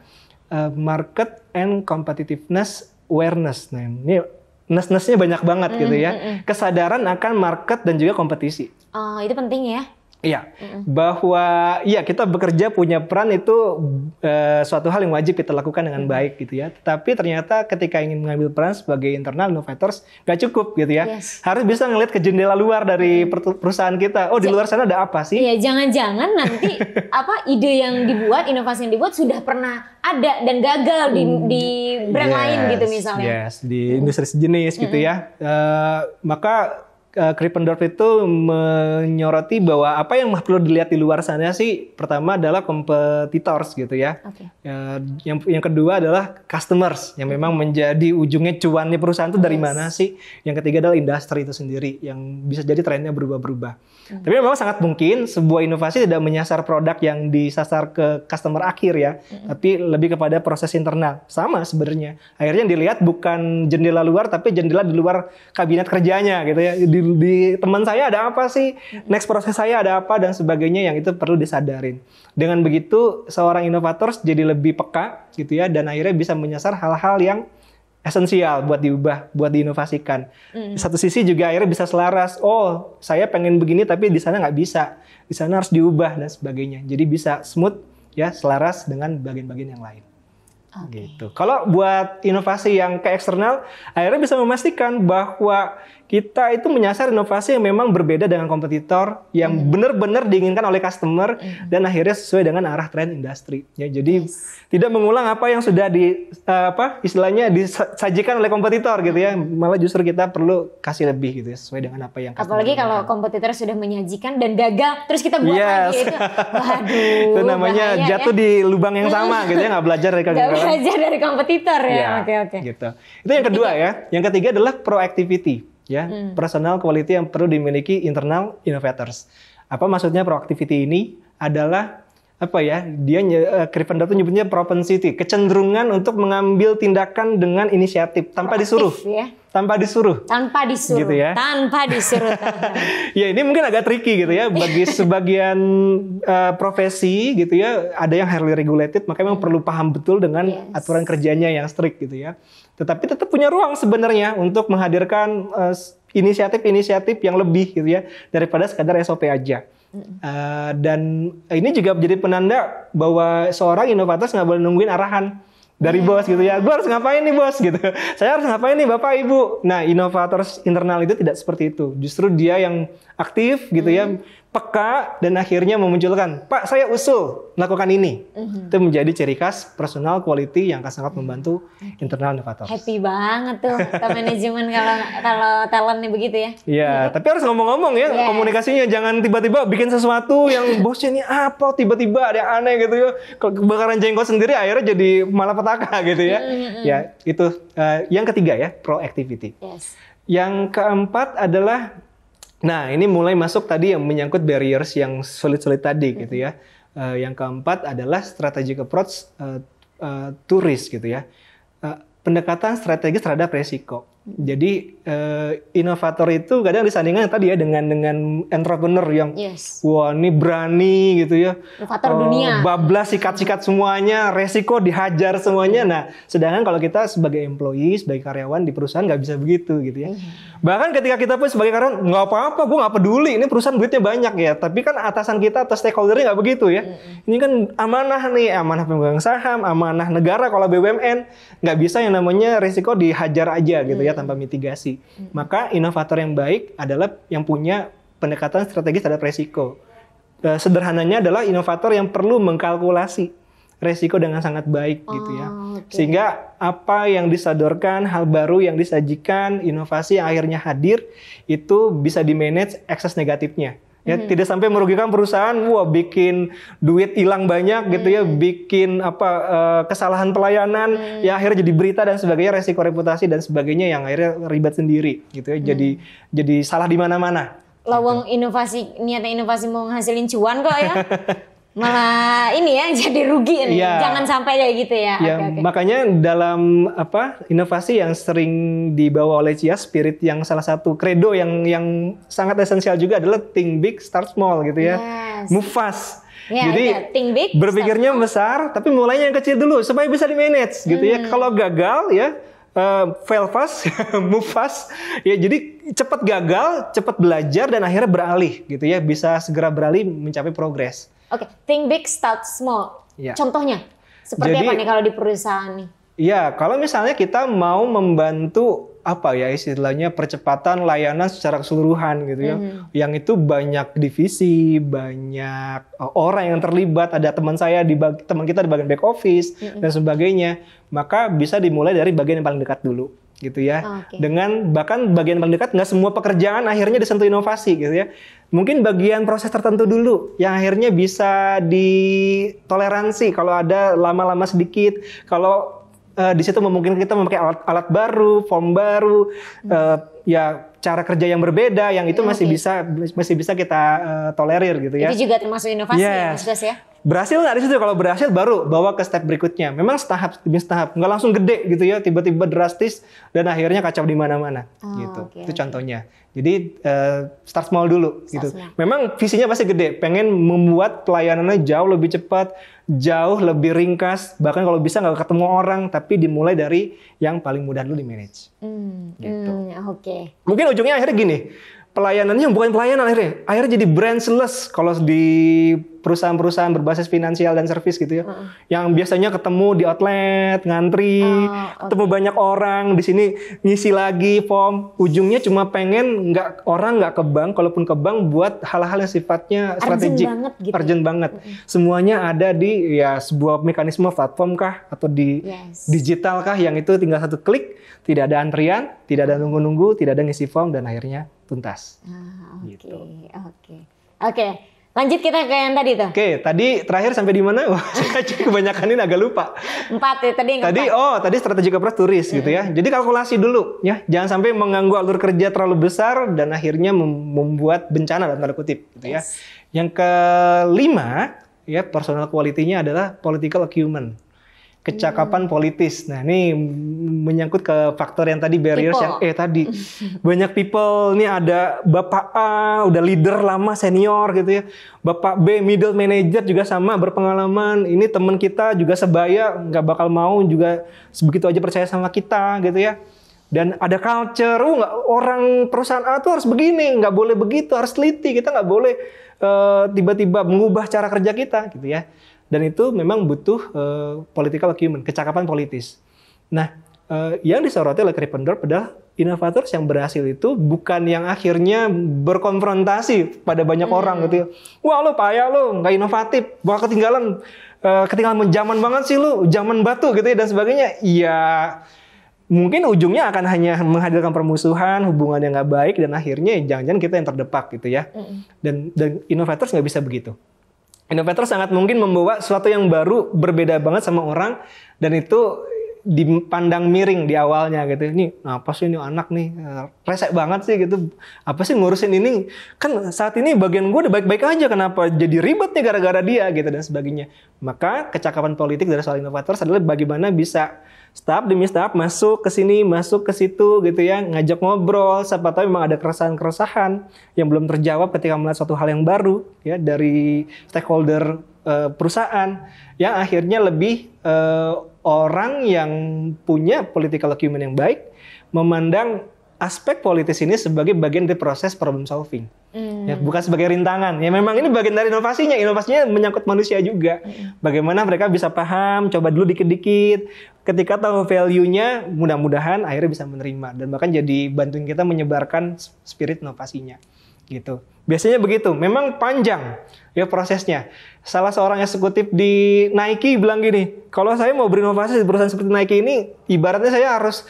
Speaker 2: market and competitiveness awareness. Nah, ini ness-nessnya banyak banget gitu ya. Kesadaran akan market dan juga kompetisi.
Speaker 1: Oh, itu penting ya.
Speaker 2: Iya, bahwa kita bekerja punya peran itu suatu hal yang wajib kita lakukan dengan baik gitu ya. Tapi ternyata ketika ingin mengambil peran sebagai internal innovators nggak cukup gitu ya. Harus bisa ngelihat ke jendela luar dari perusahaan kita. Oh, di luar sana ada apa sih?
Speaker 1: Iya, jangan-jangan nanti ide yang dibuat, inovasi yang dibuat sudah pernah ada dan gagal di brand lain gitu misalnya.
Speaker 2: Di industri sejenis gitu ya. Maka Krippendorff itu menyoroti bahwa apa yang perlu dilihat di luar sana sih pertama adalah competitors gitu ya. Yang kedua adalah customers yang memang menjadi ujungnya cuannya perusahaan itu dari mana sih. Yang ketiga adalah industri itu sendiri yang bisa jadi trennya berubah-berubah. Tapi memang sangat mungkin sebuah inovasi tidak menyasar produk yang disasar ke customer akhir ya, tapi lebih kepada proses internal. Sama sebenarnya. Akhirnya yang dilihat bukan jendela luar tapi jendela di luar kabinet kerjanya gitu ya. Di teman saya ada apa sih, next proses saya ada apa dan sebagainya yang itu perlu disadarin. Dengan begitu seorang inovator jadi lebih peka gitu ya dan akhirnya bisa menyasar hal-hal yang esensial buat diubah, buat diinovasikan. Di satu sisi juga akhirnya bisa selaras. Oh, saya pengen begini tapi di sana nggak bisa. Di sana harus diubah dan sebagainya. Jadi bisa smooth ya, selaras dengan bagian-bagian yang lain. Gitu. Kalau buat inovasi yang ke eksternal, akhirnya bisa memastikan bahwa kita itu menyasar inovasi yang memang berbeda dengan kompetitor, yang benar-benar diinginkan oleh customer dan akhirnya sesuai dengan arah tren industri. Ya, jadi tidak mengulang apa yang sudah istilahnya disajikan oleh kompetitor gitu ya. Malah justru kita perlu kasih lebih gitu ya, sesuai dengan apa yang customer
Speaker 1: apalagi kalau kompetitor sudah menyajikan dan gagal, terus kita buat lagi itu. Waduh.
Speaker 2: Itu namanya jatuh di lubang yang sama gitu ya, nggak belajar dari kegagalan.
Speaker 1: Nggak belajar dari kompetitor ya. Oke.
Speaker 2: Gitu. Itu yang kedua ya. Yang ketiga adalah proactivity. Ya, personal quality yang perlu dimiliki internal innovators. Apa maksudnya proactivity ini? Adalah Krippendorff itu nyebutnya propensity, kecenderungan untuk mengambil tindakan dengan inisiatif tanpa disuruh.
Speaker 1: Ya?
Speaker 2: Tanpa disuruh.
Speaker 1: Gitu ya. Tanpa disuruh.
Speaker 2: Ya, ini mungkin agak tricky gitu ya bagi sebagian profesi gitu ya, ada yang highly regulated, maka memang perlu paham betul dengan aturan kerjanya yang strict gitu ya. Tetapi tetap punya ruang sebenarnya untuk menghadirkan inisiatif-inisiatif yang lebih gitu ya daripada sekadar SOP aja. Dan ini juga menjadi penanda bahwa seorang inovator nggak boleh nungguin arahan dari bos gitu ya. Gue harus ngapain nih bos gitu. Saya harus ngapain nih bapak ibu. Nah inovator internal itu tidak seperti itu. Justru dia yang aktif gitu ya, peka dan akhirnya memunculkan, Pak saya usul lakukan ini. Itu menjadi ciri khas personal quality yang akan sangat membantu internal inovator.
Speaker 1: Happy banget tuh ke manajemen kalau talentnya begitu ya.
Speaker 2: Iya, tapi harus ngomong-ngomong ya, komunikasinya jangan tiba-tiba bikin sesuatu yang bosnya ini apa, tiba-tiba ada yang aneh gitu ya. Kebakaran jenggot sendiri akhirnya jadi malapetaka gitu ya. Ya, itu yang ketiga ya, proactivity.
Speaker 1: Yes.
Speaker 2: Yang keempat adalah, nah ini mulai masuk tadi yang menyangkut barriers yang sulit-sulit tadi gitu ya. Yang keempat adalah strategic approach to risk gitu ya. Pendekatan strategis terhadap resiko. Jadi inovator itu kadang disandingkan tadi ya dengan entrepreneur yang wah ini berani gitu ya.
Speaker 1: Inovator dunia.
Speaker 2: Bablas sikat-sikat semuanya, resiko dihajar semuanya. Nah, sedangkan kalau kita sebagai employee, sebagai karyawan di perusahaan nggak bisa begitu gitu ya. Bahkan ketika kita pun sebagai karyawan nggak apa-apa, gue nggak peduli. Ini perusahaan duitnya banyak ya. Tapi kan atasan kita atau stakeholdernya nggak begitu ya. Ini kan amanah nih, amanah pemegang saham, amanah negara kalau BUMN. Nggak bisa yang namanya resiko dihajar aja gitu ya tanpa mitigasi. Maka inovator yang baik adalah yang punya pendekatan strategis terhadap resiko. Sederhananya adalah inovator yang perlu mengkalkulasi resiko dengan sangat baik gitu ya. Sehingga apa yang disodorkan, hal baru yang disajikan, inovasi yang akhirnya hadir itu bisa di-manage ekses negatifnya. Ya, tidak sampai merugikan perusahaan, wah bikin duit hilang banyak gitu ya, bikin kesalahan pelayanan, ya akhirnya jadi berita dan sebagainya, resiko reputasi dan sebagainya yang akhirnya ribet sendiri gitu ya, jadi salah di mana-mana.
Speaker 1: Lawang gitu. Niatnya inovasi mau ngasilin cuan kok ya. Malah ini ya jadi rugi nih. Jangan sampai kayak gitu ya.
Speaker 2: Okay. Makanya dalam inovasi yang sering dibawa oleh Cia, spirit yang salah satu credo yang sangat esensial juga adalah think big, start small gitu ya. Move fast. Jadi
Speaker 1: think big,
Speaker 2: berpikirnya besar tapi mulainya yang kecil dulu supaya bisa di-manage gitu ya. Kalau gagal ya fail fast, move fast. Ya jadi cepat gagal, cepat belajar dan akhirnya beralih gitu ya, bisa segera beralih mencapai progres.
Speaker 1: Oke, think big, start small. Contohnya seperti apa nih kalau di perusahaan nih?
Speaker 2: Iya, kalau misalnya kita mau membantu istilahnya percepatan layanan secara keseluruhan gitu ya. Yang itu banyak divisi, banyak orang yang terlibat, ada teman kita di bagian back office dan sebagainya. Maka bisa dimulai dari bagian yang paling dekat dulu gitu ya. Dengan bahkan bagian paling dekat nggak semua pekerjaan akhirnya disentuh inovasi gitu ya. Mungkin bagian proses tertentu dulu yang akhirnya bisa ditoleransi kalau ada lama-lama sedikit. Kalau di situ memungkinkan kita memakai alat baru, form baru, cara kerja yang berbeda, yang itu masih bisa kita tolerir gitu ya.
Speaker 1: Itu juga termasuk inovasi ya.
Speaker 2: Berhasil nggak di situ? Kalau berhasil baru bawa ke step berikutnya. Memang setahap demi setahap, nggak langsung gede gitu ya, tiba-tiba drastis dan akhirnya kacau di mana-mana. Gitu. Itu contohnya. Jadi start small dulu gitu. Memang visinya pasti gede, pengen membuat pelayanannya jauh lebih cepat, jauh lebih ringkas, bahkan kalau bisa nggak ketemu orang, tapi dimulai dari yang paling mudah dulu di manage. Gitu. Mungkin ujungnya akhirnya gini. Pelayanannya bukan pelayanan akhirnya jadi branchless kalau di perusahaan-perusahaan berbasis finansial dan servis gitu ya. Yang biasanya ketemu di outlet, ngantri, ketemu banyak orang, di sini ngisi lagi form. Ujungnya cuma pengen orang nggak ke bank, kalaupun ke bank buat hal-hal yang sifatnya strategik, urgent banget. Semuanya ada di sebuah mekanisme platform kah atau di digital kah yang itu tinggal satu klik, tidak ada antrian, tidak ada nunggu-nunggu, tidak ada ngisi form dan akhirnya tuntas.
Speaker 1: Oke. Lanjut kita ke yang tadi tuh.
Speaker 2: Oke, tadi terakhir sampai di mana? Kebanyakan ini agak lupa.
Speaker 1: 4 ya tadi.
Speaker 2: Tadi strategic approach to risk gitu ya. Jadi kalkulasi dulu ya, jangan sampai mengganggu alur kerja terlalu besar dan akhirnya membuat bencana dalam tanda kutip gitu ya. Yang kelima ya, personal quality-nya adalah political acumen. Kecakapan politis. Nah, ini menyangkut ke faktor yang tadi barriers tadi. Banyak people, ini ada Bapak A, udah leader lama senior gitu ya. Bapak B, middle manager juga sama, berpengalaman. Ini teman kita juga sebaya, nggak bakal mau juga sebegitu aja percaya sama kita gitu ya. Dan ada culture, orang perusahaan A tuh harus begini, nggak boleh begitu, harus teliti. Kita nggak boleh tiba-tiba mengubah cara kerja kita gitu ya. Dan itu memang butuh political acumen, kecakapan politis. Nah, yang disoroti oleh Krippendorff adalah inovators yang berhasil itu bukan yang akhirnya berkonfrontasi pada banyak orang gitu ya. Wah, lo payah lo, nggak inovatif, bakal ketinggalan zaman banget sih lo, zaman batu gitu ya dan sebagainya. Ya mungkin ujungnya akan hanya menghadirkan permusuhan, hubungan yang nggak baik, dan akhirnya jangan-jangan kita yang terdepak gitu ya. Dan inovators nggak bisa begitu. Inovator sangat mungkin membawa sesuatu yang baru, berbeda banget sama orang, dan itu dipandang miring di awalnya gitu. Ini apa sih ini anak nih, resek banget sih gitu. Apa sih ngurusin ini? Kan saat ini bagian gue udah baik-baik aja, kenapa jadi ribet nih gara-gara dia gitu dan sebagainya. Maka kecakapan politik dari soal inovator adalah bagaimana bisa staf demi staf masuk ke sini, masuk ke situ gitu ya, ngajak ngobrol, siapa tahu memang ada keresahan-keresahan yang belum terjawab ketika melihat suatu hal yang baru ya dari stakeholder perusahaan, yang akhirnya lebih orang yang punya political acumen yang baik memandang aspek politis ini sebagai bagian dari proses problem solving. Ya, bukan sebagai rintangan. Ya memang ini bagian dari inovasinya. Inovasinya menyangkut manusia juga. Bagaimana mereka bisa paham, coba dulu dikit-dikit. Ketika tahu value-nya, mudah-mudahan akhirnya bisa menerima. Dan bahkan jadi bantuin kita menyebarkan spirit inovasinya. Gitu. Biasanya begitu. Memang panjang ya prosesnya. Salah seorang eksekutif di Nike bilang gini, kalau saya mau berinovasi di perusahaan seperti Nike ini, ibaratnya saya harus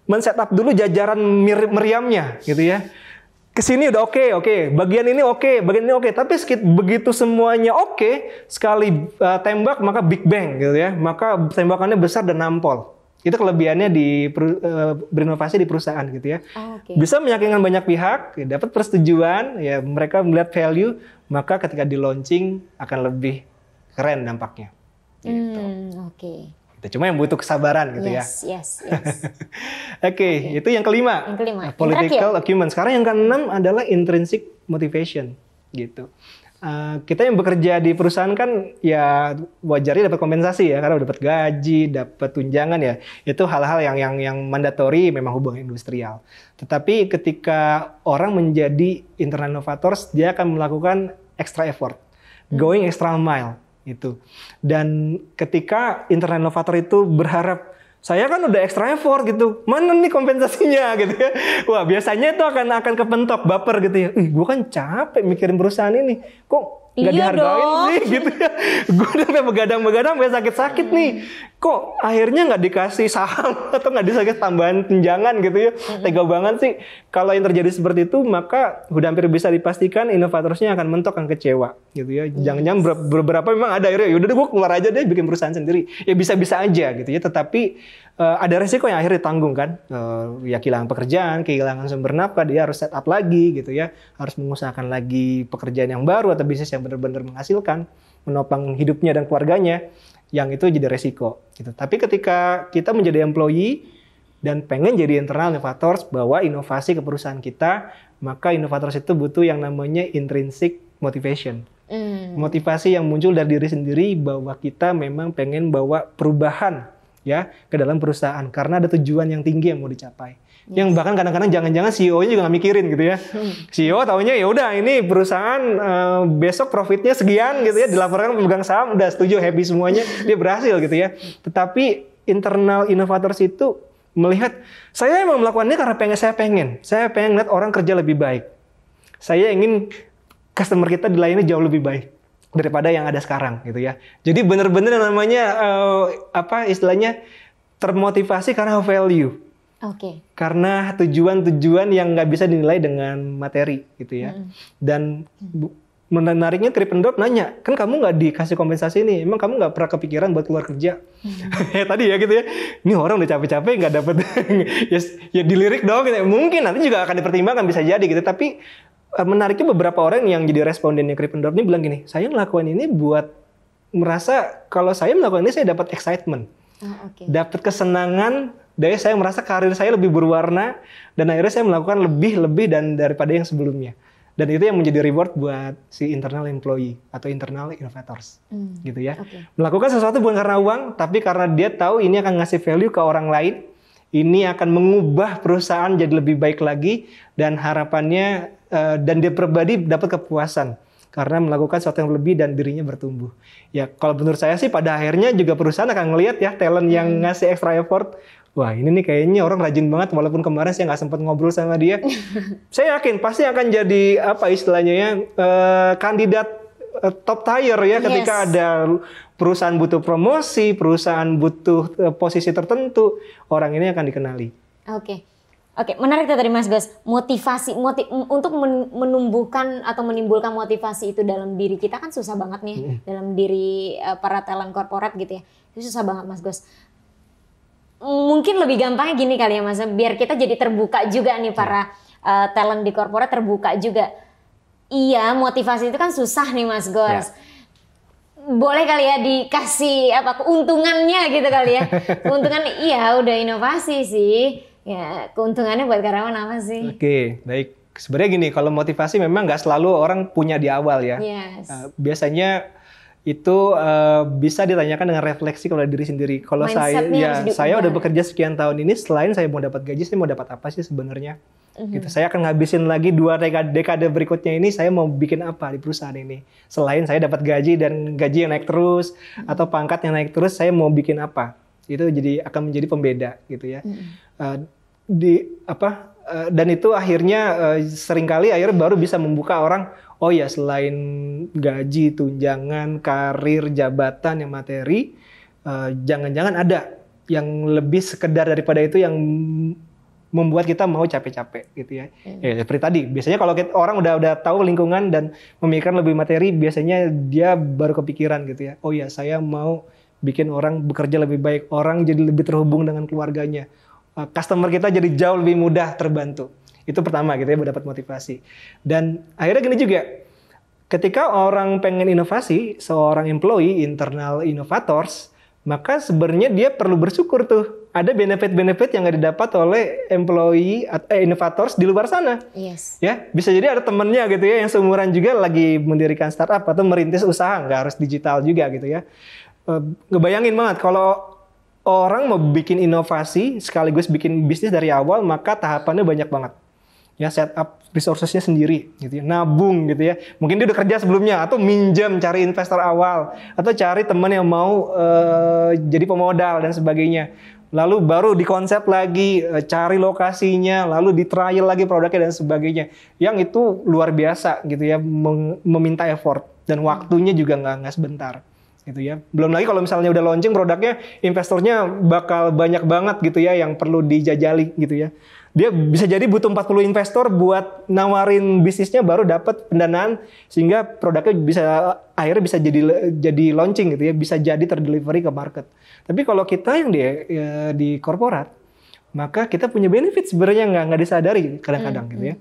Speaker 2: men-setup dulu jajaran meriamnya gitu ya. Kesini udah oke, bagian ini oke, bagian ini oke. Tapi begitu semuanya oke, sekali tembak maka big bang gitu ya. Maka tembakannya besar dan nampol. Itu kelebihannya di berinovasi di perusahaan gitu ya. Bisa meyakinkan banyak pihak, ya, dapat persetujuan, ya mereka melihat value, maka ketika di launching akan lebih keren dampaknya. Gitu. Cuma yang butuh kesabaran gitu ya. Yes. Oke, itu yang kelima. Political acumen. Sekarang yang keenam adalah intrinsic motivation gitu. Kita yang bekerja di perusahaan kan ya wajarnya dapat kompensasi ya, karena dapat gaji, dapat tunjangan ya. Itu hal-hal yang mandatori, memang hubungan industrial. Tetapi ketika orang menjadi internal innovators, dia akan melakukan extra effort, going extra mile. Itu. Dan ketika internal innovator itu berharap, saya kan udah extra effort gitu, mana nih kompensasinya gitu ya. Wah, biasanya itu akan kepentok, baper gitu ya. Gue kan capek mikirin perusahaan ini, kok nggak dihargain sih gitu ya. Gue udah sampai begadang-begadang, sampai sakit-sakit nih. Kok akhirnya nggak dikasih saham atau nggak dikasih tambahan tunjangan gitu ya. Tega banget sih. Kalau yang terjadi seperti itu, maka udah hampir bisa dipastikan inovatornya akan mentok, akan kecewa gitu ya. Jangan-jangan beberapa memang ada akhirnya, yaudah deh gue keluar aja deh bikin perusahaan sendiri. Ya bisa-bisa aja gitu ya. Tetapi ada resiko yang akhirnya ditanggung kan. Ya kehilangan pekerjaan, kehilangan sumber nafkah, dia harus set up lagi gitu ya. Harus mengusahakan lagi pekerjaan yang baru atau bisnis yang benar-benar menghasilkan, menopang hidupnya dan keluarganya. Yang itu jadi resiko gitu. Tapi ketika kita menjadi employee dan pengen jadi internal innovators, bawa inovasi ke perusahaan kita, maka innovators itu butuh yang namanya intrinsic motivation. Motivasi yang muncul dari diri sendiri bahwa kita memang pengen bawa perubahan ya ke dalam perusahaan karena ada tujuan yang tinggi yang mau dicapai. Yang bahkan kadang-kadang jangan-jangan CEO-nya juga nggak mikirin gitu ya. CEO taunya ya udah ini perusahaan besok profitnya sekian gitu ya, dilaporkan pemegang saham, udah setuju, happy semuanya, dia berhasil gitu ya. Tetapi internal innovators itu melihat, saya emang melakukan ini karena saya pengen lihat orang kerja lebih baik. Saya ingin customer kita dilayani jauh lebih baik daripada yang ada sekarang gitu ya. Jadi benar-benar namanya istilahnya termotivasi karena value. Karena tujuan-tujuan yang nggak bisa dinilai dengan materi gitu ya. Dan menariknya Krippendorff nanya, kan kamu nggak dikasih kompensasi nih, emang kamu nggak pernah kepikiran buat keluar kerja? Tadi ya gitu ya, ini orang udah capek-capek nggak dapet, ya dilirik dong gitu. Mungkin nanti juga akan dipertimbangkan, bisa jadi gitu. Tapi menariknya beberapa orang yang jadi respondennya Krippendorff ini bilang gini, saya melakukan ini buat merasa kalau saya melakukan ini saya dapat excitement, dapat kesenangan. Dari saya merasa karir saya lebih berwarna dan akhirnya saya melakukan lebih dan daripada yang sebelumnya. Dan itu yang menjadi reward buat si internal employee atau internal innovators, gitu ya. Melakukan sesuatu bukan karena uang, tapi karena dia tahu ini akan ngasih value ke orang lain, ini akan mengubah perusahaan jadi lebih baik lagi, dan harapannya dan dia pribadi dapat kepuasan karena melakukan sesuatu yang lebih dan dirinya bertumbuh. Ya kalau menurut saya sih pada akhirnya juga perusahaan akan ngelihat ya talent yang ngasih extra effort. Wah ini nih kayaknya orang rajin banget, walaupun kemarin saya nggak sempat ngobrol sama dia. Saya yakin pasti akan jadi apa istilahnya ya, kandidat top tier ya ketika ada perusahaan butuh promosi, perusahaan butuh posisi tertentu, orang ini akan dikenali.
Speaker 1: Oke, menarik tadi Mas Gos. Motivasi untuk menumbuhkan atau menimbulkan motivasi itu dalam diri kita kan susah banget nih, dalam diri para talent korporat gitu ya. Itu susah banget Mas Gos. Mungkin lebih gampangnya gini kali ya Mas, biar kita jadi terbuka juga nih para talent di korporat terbuka juga. Iya, motivasi itu kan susah nih Mas Gos. Boleh kali ya dikasih keuntungannya gitu kali ya. Keuntungan iya udah inovasi sih. Ya, keuntungannya buat karyawan apa sih?
Speaker 2: Oke, baik. Sebenarnya gini, kalau motivasi memang nggak selalu orang punya di awal ya. Biasanya itu bisa ditanyakan dengan refleksi kepada diri sendiri. Kalau saya udah bekerja sekian tahun ini, selain saya mau dapat gaji, saya mau dapat apa sih sebenarnya? Gitu. Saya akan ngabisin lagi 2 dekade berikutnya ini, saya mau bikin apa di perusahaan ini? Selain saya dapat gaji dan gaji yang naik terus, atau pangkat yang naik terus, saya mau bikin apa? Itu akan menjadi pembeda gitu ya. Dan itu akhirnya seringkali baru bisa membuka orang, oh ya selain gaji, tunjangan, karir, jabatan, yang materi, jangan-jangan ada yang lebih sekedar daripada itu yang membuat kita mau capek-capek gitu ya. Ya seperti tadi, biasanya kalau orang udah tahu lingkungan dan memikirkan lebih materi, biasanya dia baru kepikiran gitu ya. Oh ya, saya mau bikin orang bekerja lebih baik, orang jadi lebih terhubung dengan keluarganya. Customer kita jadi jauh lebih mudah terbantu. Itu pertama gitu ya, mendapat motivasi. Dan akhirnya gini juga, ketika orang pengen inovasi, seorang employee, internal innovators, maka sebenarnya dia perlu bersyukur tuh. Ada benefit-benefit yang nggak didapat oleh employee innovators di luar sana. Ya, bisa jadi ada temennya gitu ya, yang seumuran juga lagi mendirikan startup atau merintis usaha, nggak harus digital juga gitu ya. Ngebayangin banget kalau orang mau bikin inovasi sekaligus bikin bisnis dari awal, maka tahapannya banyak banget. Ya, set up resources-nya sendiri gitu ya, nabung gitu ya. Mungkin dia udah kerja sebelumnya atau minjam cari investor awal atau cari teman yang mau jadi pemodal dan sebagainya. Lalu baru dikonsep lagi, cari lokasinya, lalu di trial lagi produknya dan sebagainya. Yang itu luar biasa gitu ya, meminta effort dan waktunya juga nggak sebentar. Gitu ya. Belum lagi kalau misalnya udah launching produknya, investornya bakal banyak banget gitu ya yang perlu dijajali gitu ya. Dia bisa jadi butuh 40 investor buat nawarin bisnisnya baru dapat pendanaan sehingga produknya akhirnya bisa jadi launching gitu ya, bisa jadi terdelivery ke market. Tapi kalau kita yang di korporat, maka kita punya benefit sebenarnya nggak disadari kadang-kadang gitu ya.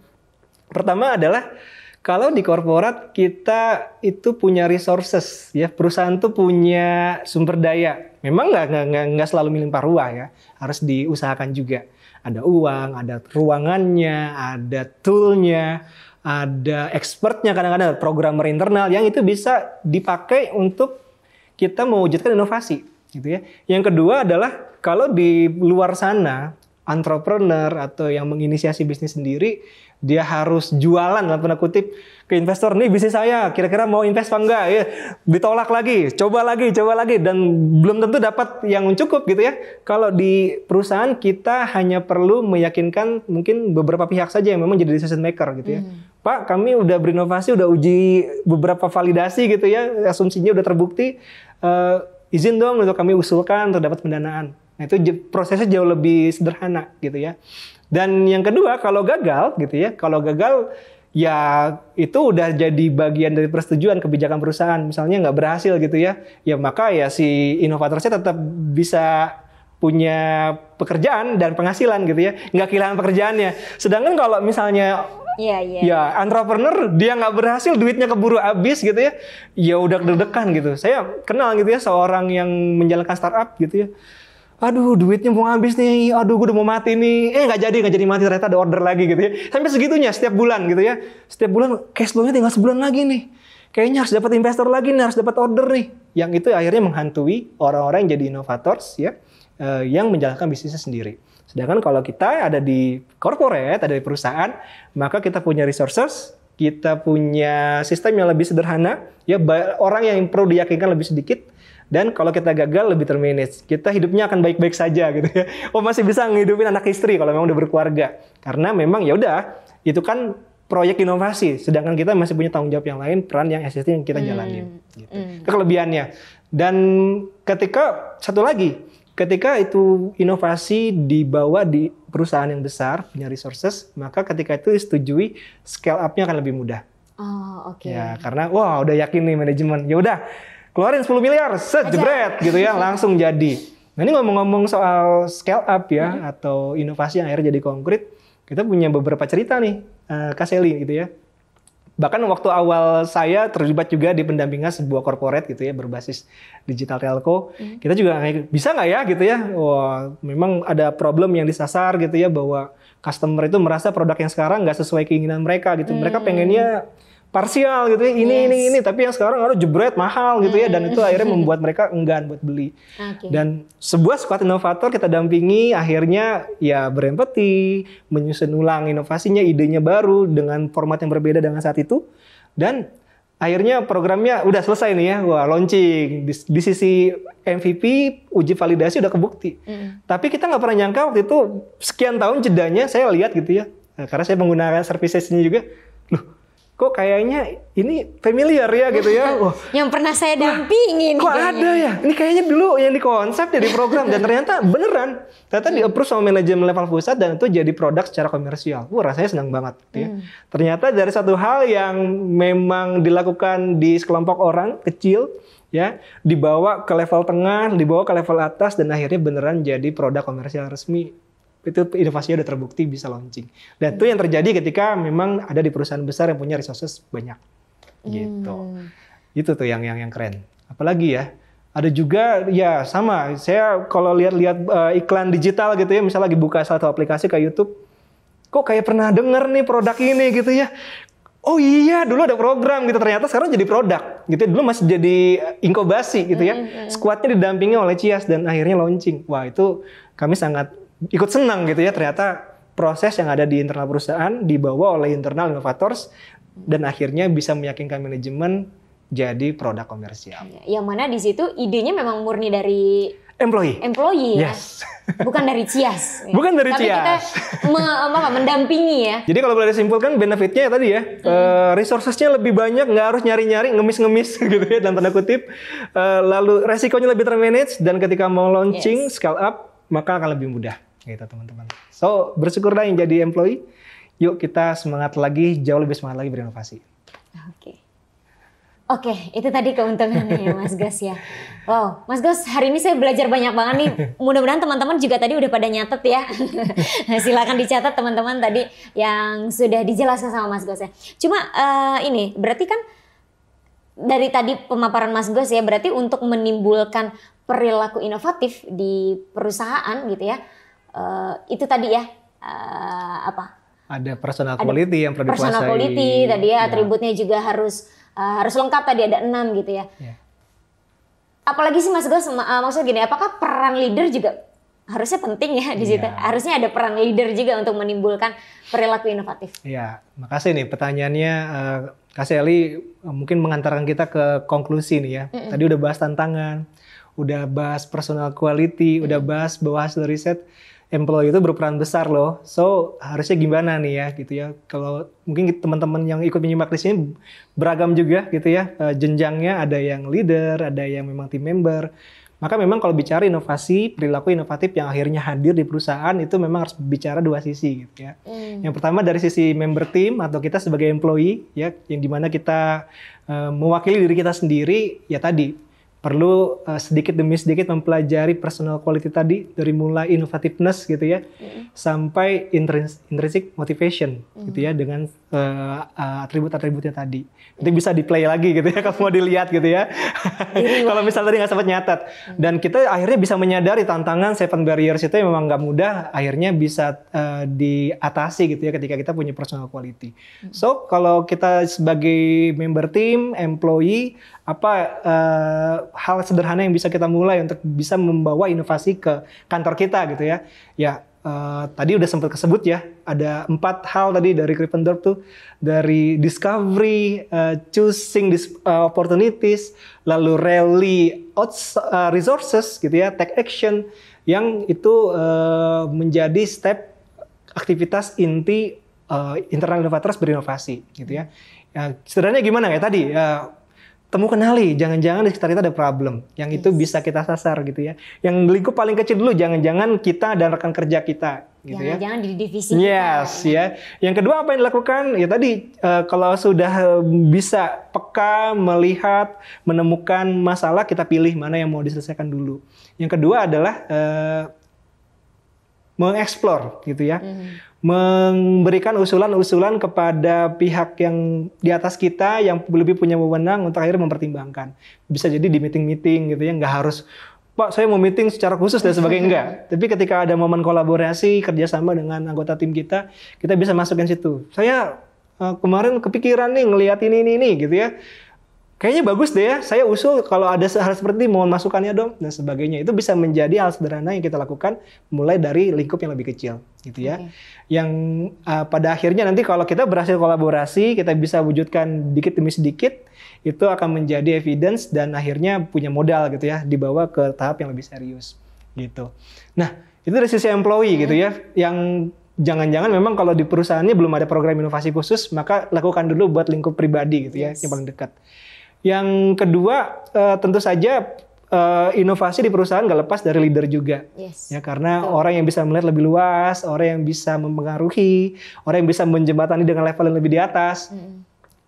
Speaker 2: Pertama adalah kalau di korporat kita itu punya resources ya, perusahaan tuh punya sumber daya. Memang nggak selalu melimpah ruah ya, harus diusahakan juga. Ada uang, ada ruangannya, ada toolnya, ada expertnya, kadang-kadang programmer internal yang itu bisa dipakai untuk kita mewujudkan inovasi, gitu ya. Yang kedua adalah kalau di luar sana entrepreneur atau yang menginisiasi bisnis sendiri, dia harus jualan dalam tanda kutip ke investor, nih bisnis saya, kira-kira mau invest apa enggak ya, ditolak lagi, coba lagi dan belum tentu dapat yang cukup gitu ya. Kalau di perusahaan kita hanya perlu meyakinkan mungkin beberapa pihak saja yang memang jadi decision maker gitu ya. Pak, kami udah berinovasi, udah uji beberapa validasi gitu ya, asumsinya udah terbukti, izin dong untuk kami usulkan untuk dapat pendanaan. Nah, itu prosesnya jauh lebih sederhana gitu ya. Dan yang kedua, kalau gagal gitu ya, ya itu udah jadi bagian dari persetujuan kebijakan perusahaan. Misalnya nggak berhasil gitu ya, ya maka ya si inovatornya tetap bisa punya pekerjaan dan penghasilan gitu ya, nggak kehilangan pekerjaannya. Sedangkan kalau misalnya ya entrepreneur dia nggak berhasil, duitnya keburu habis gitu ya udah deg-degan gitu. Saya kenal gitu ya seorang yang menjalankan startup gitu ya. Aduh, duitnya mau habis nih. Aduh, gue udah mau mati nih. Nggak jadi mati. Ternyata ada order lagi gitu ya. Sampai segitunya setiap bulan gitu ya. Setiap bulan cash flow-nya tinggal sebulan lagi nih. Kayaknya harus dapat investor lagi nih, harus dapat order nih. Yang itu akhirnya menghantui orang-orang yang jadi inovators ya, yang menjalankan bisnisnya sendiri. Sedangkan kalau kita ada di corporate, ada di perusahaan, maka kita punya resources, kita punya sistem yang lebih sederhana, ya orang yang perlu diyakinkan lebih sedikit, dan kalau kita gagal lebih termanage. Kita hidupnya akan baik-baik saja gitu ya. Oh, masih bisa ngehidupin anak istri kalau memang udah berkeluarga. Karena memang ya udah, itu kan proyek inovasi, sedangkan kita masih punya tanggung jawab yang lain, peran yang existing yang kita jalanin. Gitu. Itu kelebihannya. Dan ketika satu lagi, ketika itu inovasi dibawa di perusahaan yang besar, punya resources, maka ketika itu disetujui, scale up-nya akan lebih mudah.
Speaker 1: Oh, oke.
Speaker 2: Ya, karena wah udah yakin nih manajemen, ya udah keluarin 10 miliar, jebret gitu ya, langsung jadi. Nah ini ngomong-ngomong soal scale up ya, atau inovasi yang akhirnya jadi konkret, kita punya beberapa cerita nih, Kak Sally gitu ya. Bahkan waktu awal saya terlibat juga di pendampingan sebuah corporate gitu ya, berbasis digital telco, kita juga bisa nggak ya gitu ya, wah memang ada problem yang disasar gitu ya, bahwa customer itu merasa produk yang sekarang nggak sesuai keinginan mereka gitu, mereka pengennya parsial gitu ya, ini, tapi yang sekarang harus jebret mahal gitu ya, dan itu akhirnya membuat mereka enggan buat beli. Dan sebuah squad inovator kita dampingi, akhirnya ya berempati, menyusun ulang inovasinya, idenya baru dengan format yang berbeda dengan saat itu, dan akhirnya programnya udah selesai nih ya, wah launching. Di sisi MVP, uji validasi udah kebukti. Tapi kita nggak pernah nyangka waktu itu, sekian tahun jedanya saya lihat gitu ya, karena saya menggunakan servicesnya juga, loh kok kayaknya ini familiar ya gitu ya. Wah,
Speaker 1: yang pernah saya dampingin.
Speaker 2: Kok ada ya? Ini kayaknya dulu yang dikonsep jadi program, dan ternyata beneran. Ternyata di-approve sama manajemen level pusat dan itu jadi produk secara komersial. Wah, rasanya senang banget gitu ya. Ternyata dari satu hal yang memang dilakukan di sekelompok orang kecil ya, dibawa ke level tengah, dibawa ke level atas, dan akhirnya beneran jadi produk komersial resmi. Itu inovasinya udah terbukti bisa launching. Dan itu yang terjadi ketika memang ada di perusahaan besar yang punya resources banyak. Gitu. Itu tuh yang keren. Apalagi ya, ada juga ya sama, saya kalau lihat-lihat iklan digital gitu ya, misalnya lagi buka satu aplikasi kayak YouTube, kok kayak pernah denger nih produk ini gitu ya. Oh iya, dulu ada program gitu, ternyata sekarang jadi produk gitu. Dulu masih jadi inkubasi gitu ya. Squadnya didampingi oleh Cias dan akhirnya launching. Wah, itu kami sangat ikut senang gitu ya, ternyata proses yang ada di internal perusahaan dibawa oleh internal innovators dan akhirnya bisa meyakinkan manajemen jadi produk komersial.
Speaker 1: Yang mana di situ idenya memang murni dari employee ya.
Speaker 2: Yes.
Speaker 1: Bukan dari Cias.
Speaker 2: Bukan dari
Speaker 1: Tapi
Speaker 2: Cias.
Speaker 1: kita mendampingi ya.
Speaker 2: Jadi kalau boleh disimpulkan benefitnya ya tadi ya, resourcesnya lebih banyak, nggak harus nyari-nyari, ngemis-ngemis gitu ya dalam tanda kutip. Lalu resikonya lebih termanage, dan ketika mau launching, scale up, maka akan lebih mudah. Gitu teman-teman. So, bersyukurlah yang jadi employee. Yuk kita semangat lagi, jauh lebih semangat lagi berinovasi.
Speaker 1: Oke, itu tadi keuntungannya Mas Gas ya. Wow, Mas Gas, hari ini saya belajar banyak banget nih. Mudah-mudahan teman-teman juga tadi udah pada nyatet ya. Silakan dicatat teman-teman tadi yang sudah dijelaskan sama Mas Gas ya. Cuma ini berarti kan dari tadi pemaparan Mas Gas ya, berarti untuk menimbulkan perilaku inovatif di perusahaan gitu ya. Itu tadi ya
Speaker 2: ada personal quality yang perlu dikuasai.
Speaker 1: Personal quality tadi ya, atributnya juga harus lengkap tadi, ada 6 gitu ya. Apalagi sih Mas Gas, maksudnya gini, apakah peran leader juga harusnya penting ya di situ? Harusnya ada peran leader juga untuk menimbulkan perilaku inovatif.
Speaker 2: Iya, makasih nih pertanyaannya Kak Sally, mungkin mengantarkan kita ke konklusi nih ya. Tadi udah bahas tantangan, udah bahas personal quality, udah bahas bahwa hasil riset employee itu berperan besar loh. So, harusnya gimana nih ya gitu ya. Kalau mungkin teman-teman yang ikut menyimak di sini beragam juga gitu ya. Jenjangnya ada yang leader, ada yang memang team member. Maka memang kalau bicara inovasi, perilaku inovatif yang akhirnya hadir di perusahaan itu memang harus bicara dua sisi gitu ya. Yang pertama dari sisi member team atau kita sebagai employee ya, yang dimana kita mewakili diri kita sendiri ya tadi. Perlu sedikit demi sedikit mempelajari personal quality tadi, dari mulai innovativeness gitu ya, sampai intrinsic motivation gitu ya, dengan atribut-atributnya tadi. Itu bisa di play lagi gitu ya, kalau mau dilihat gitu ya. Kalau misalnya tadi nggak sempat nyatat. Dan kita akhirnya bisa menyadari tantangan 7 barriers itu yang memang nggak mudah, akhirnya bisa diatasi gitu ya ketika kita punya personal quality. So kalau kita sebagai member team, employee, apa hal sederhana yang bisa kita mulai untuk bisa membawa inovasi ke kantor kita gitu ya. Ya tadi udah sempat kesebut ya, ada 4 hal tadi dari Krippendorff tuh, dari discovery, choosing opportunities, lalu rally resources gitu ya, take action, yang itu menjadi step aktivitas inti internal innovators berinovasi gitu ya. Sederhananya gimana ya tadi? Temu kenali, jangan-jangan di sekitar kita ada problem yang itu bisa kita sasar gitu ya. Yang lingkup paling kecil dulu, jangan-jangan kita dan rekan kerja kita gitu ya.
Speaker 1: Jangan di divisi
Speaker 2: yes,
Speaker 1: kita.
Speaker 2: Ya. Yang kedua apa yang dilakukan? Ya tadi kalau sudah bisa peka melihat, menemukan masalah, kita pilih mana yang mau diselesaikan dulu. Yang kedua adalah mengeksplor gitu ya. Memberikan usulan-usulan kepada pihak yang di atas kita yang lebih punya wewenang untuk akhirnya mempertimbangkan. Bisa jadi di meeting-meeting gitu ya, nggak harus Pak saya mau meeting secara khusus dan sebagainya, enggak. Tapi ketika ada momen kolaborasi kerjasama dengan anggota tim kita bisa masukin situ. Saya kemarin kepikiran nih ngelihat ini gitu ya. Kayaknya bagus deh ya, saya usul kalau ada hal seperti ini, mohon masukannya dong, dan sebagainya. Itu bisa menjadi hal sederhana yang kita lakukan mulai dari lingkup yang lebih kecil, gitu ya. Yang pada akhirnya nanti kalau kita berhasil kolaborasi, kita bisa wujudkan dikit demi sedikit, itu akan menjadi evidence dan akhirnya punya modal gitu ya, dibawa ke tahap yang lebih serius, gitu. Nah, itu dari sisi employee gitu ya, yang jangan-jangan memang kalau di perusahaannya belum ada program inovasi khusus, maka lakukan dulu buat lingkup pribadi gitu ya, yang paling dekat. Yang kedua, tentu saja inovasi di perusahaan gak lepas dari leader juga, ya karena orang yang bisa melihat lebih luas, orang yang bisa mempengaruhi, orang yang bisa menjembatani dengan level yang lebih di atas.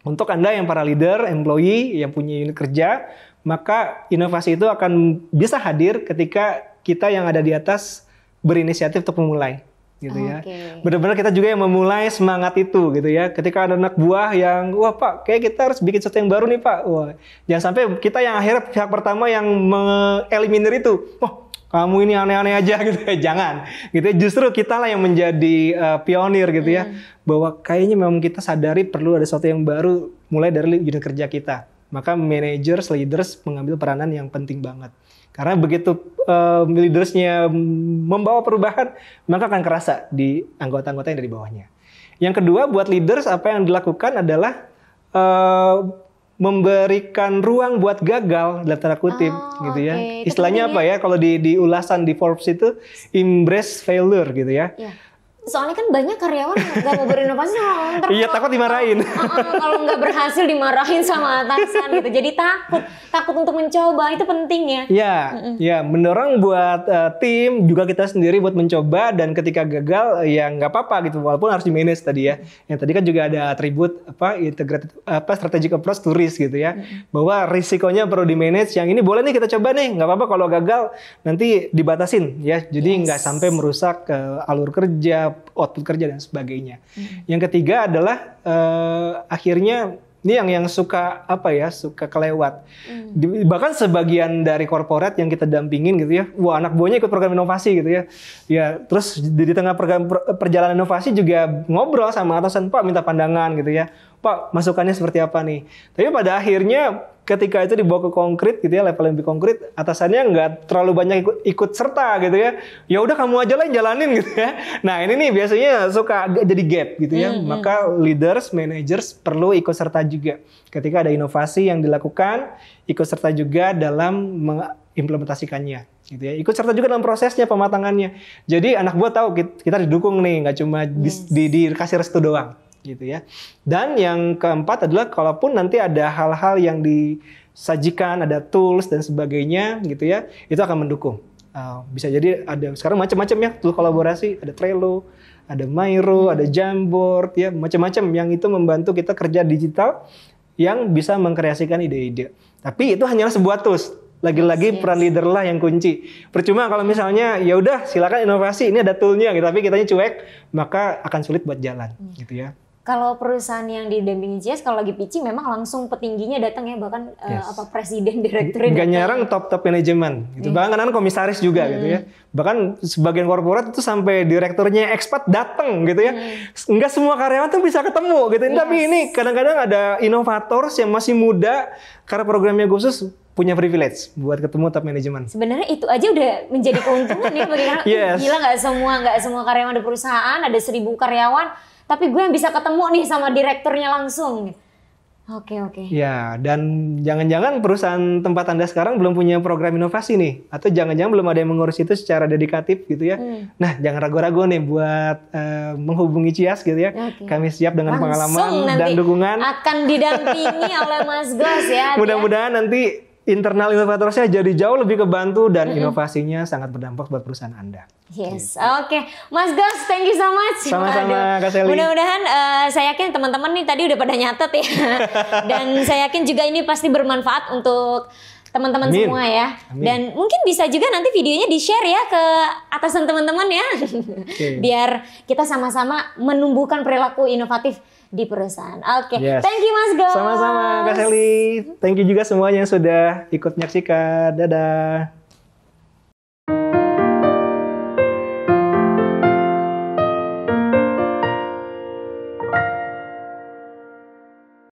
Speaker 2: Untuk Anda yang para leader, employee yang punya unit kerja, maka inovasi itu akan bisa hadir ketika kita yang ada di atas berinisiatif untuk memulai. Gitu ya. Benar-benar kita juga yang memulai semangat itu gitu ya. Ketika ada anak buah yang wah Pak, kayak kita harus bikin sesuatu yang baru nih Pak. Wah, jangan sampai kita yang akhirnya pihak pertama yang mengeliminir itu. Oh, kamu ini aneh-aneh aja gitu ya. Jangan. Gitu ya. Justru kita lah yang menjadi pionir gitu ya. Bahwa kayaknya memang kita sadari perlu ada sesuatu yang baru mulai dari unit kerja kita. Maka managers, leaders mengambil peranan yang penting banget. Karena begitu leadersnya membawa perubahan, maka akan kerasa di anggota-anggota yang dari bawahnya. Yang kedua, buat leaders apa yang dilakukan adalah memberikan ruang buat gagal dalam tanda kutip, gitu ya. Istilahnya apa ya? Kalau di ulasan di Forbes itu embrace failure, gitu ya.
Speaker 1: Soalnya kan banyak karyawan nggak mau berinovasi sama
Speaker 2: iya, takut dimarahin.
Speaker 1: Kalau nggak berhasil dimarahin sama atasan gitu. Jadi takut untuk mencoba, itu penting ya.
Speaker 2: Ya, mendorong buat tim juga kita sendiri buat mencoba, dan ketika gagal ya nggak apa-apa gitu, walaupun harus di-manage tadi ya. Yang tadi kan juga ada atribut integrated strategic approach to risk gitu ya. Bahwa risikonya perlu di-manage, yang ini boleh nih kita coba nih, nggak apa-apa kalau gagal nanti dibatasin ya. Jadi nggak sampai merusak alur kerja, output kerja dan sebagainya. Yang ketiga adalah akhirnya ini yang suka suka kelewat. Bahkan sebagian dari korporat yang kita dampingin gitu ya, wah anak buahnya ikut program inovasi gitu ya. Ya, terus di tengah perjalanan inovasi juga ngobrol sama atasan, Pak minta pandangan gitu ya. Pak, masukannya seperti apa nih? Tapi pada akhirnya ketika itu dibawa ke konkret gitu ya, level yang lebih konkret, atasannya nggak terlalu banyak ikut serta gitu ya. Ya udah kamu aja lah yang jalanin gitu ya. Nah ini nih biasanya suka jadi gap gitu ya. Maka leaders, managers perlu ikut serta juga. Ketika ada inovasi yang dilakukan, ikut serta juga dalam mengimplementasikannya. Gitu ya. Ikut serta juga dalam prosesnya, pematangannya. Jadi anak buah tahu kita didukung nih, nggak cuma dikasih restu doang. Gitu ya. Dan yang keempat adalah kalaupun nanti ada hal-hal yang disajikan, ada tools dan sebagainya gitu ya, itu akan mendukung. Bisa jadi ada sekarang macam-macam ya tool kolaborasi, ada Trello, ada Miro, ada Jamboard ya, macam-macam yang itu membantu kita kerja digital yang bisa mengkreasikan ide-ide. Tapi itu hanyalah sebuah tools. Lagi-lagi peran leader lah yang kunci. Percuma kalau misalnya ya udah silakan inovasi, ini ada toolnya gitu, tapi kitanya cuek, maka akan sulit buat jalan gitu ya.
Speaker 1: Kalau perusahaan yang didampingi CS, kalau lagi pitching memang langsung petingginya datang ya, bahkan presiden, direkturnya
Speaker 2: nggak nyarang top manajemen gitu. Bahkan kan komisaris juga gitu ya. Bahkan sebagian korporat itu sampai direkturnya ekspat datang gitu ya. Nggak semua karyawan tuh bisa ketemu gitu. Tapi ini kadang-kadang ada inovators yang masih muda karena programnya khusus, punya privilege buat ketemu top management.
Speaker 1: Sebenarnya itu aja udah menjadi keuntungan ya bagi karyawan.
Speaker 2: Yes.
Speaker 1: Gila nggak semua karyawan di perusahaan ada 1.000 karyawan, tapi gue yang bisa ketemu nih sama direkturnya langsung. Oke.
Speaker 2: Ya, dan jangan-jangan perusahaan tempat Anda sekarang belum punya program inovasi nih, atau jangan-jangan belum ada yang mengurus itu secara dedikatif gitu ya. Nah, jangan ragu-ragu nih buat menghubungi Cias gitu ya. Kami siap dengan pengalaman dan dukungan.
Speaker 1: Akan didampingi oleh Mas Gos ya.
Speaker 2: Mudah-mudahan nanti internal inovatornya jadi jauh lebih kebantu dan inovasinya sangat berdampak buat perusahaan Anda.
Speaker 1: Yes, oke. Mas Gos, thank you so much.
Speaker 2: Sama-sama, Kak Sally.
Speaker 1: Mudah-mudahan saya yakin teman-teman nih tadi udah pada nyatet ya. Dan saya yakin juga ini pasti bermanfaat untuk teman-teman semua ya.
Speaker 2: Amin.
Speaker 1: Dan mungkin bisa juga nanti videonya di-share ya ke atasan teman-teman ya. Biar kita sama-sama menumbuhkan perilaku inovatif di perusahaan. Oke.
Speaker 2: Yes.
Speaker 1: Thank you Mas Gos.
Speaker 2: Sama-sama Kak Sally. Thank you juga semuanya yang sudah ikut menyaksikan. Dadah.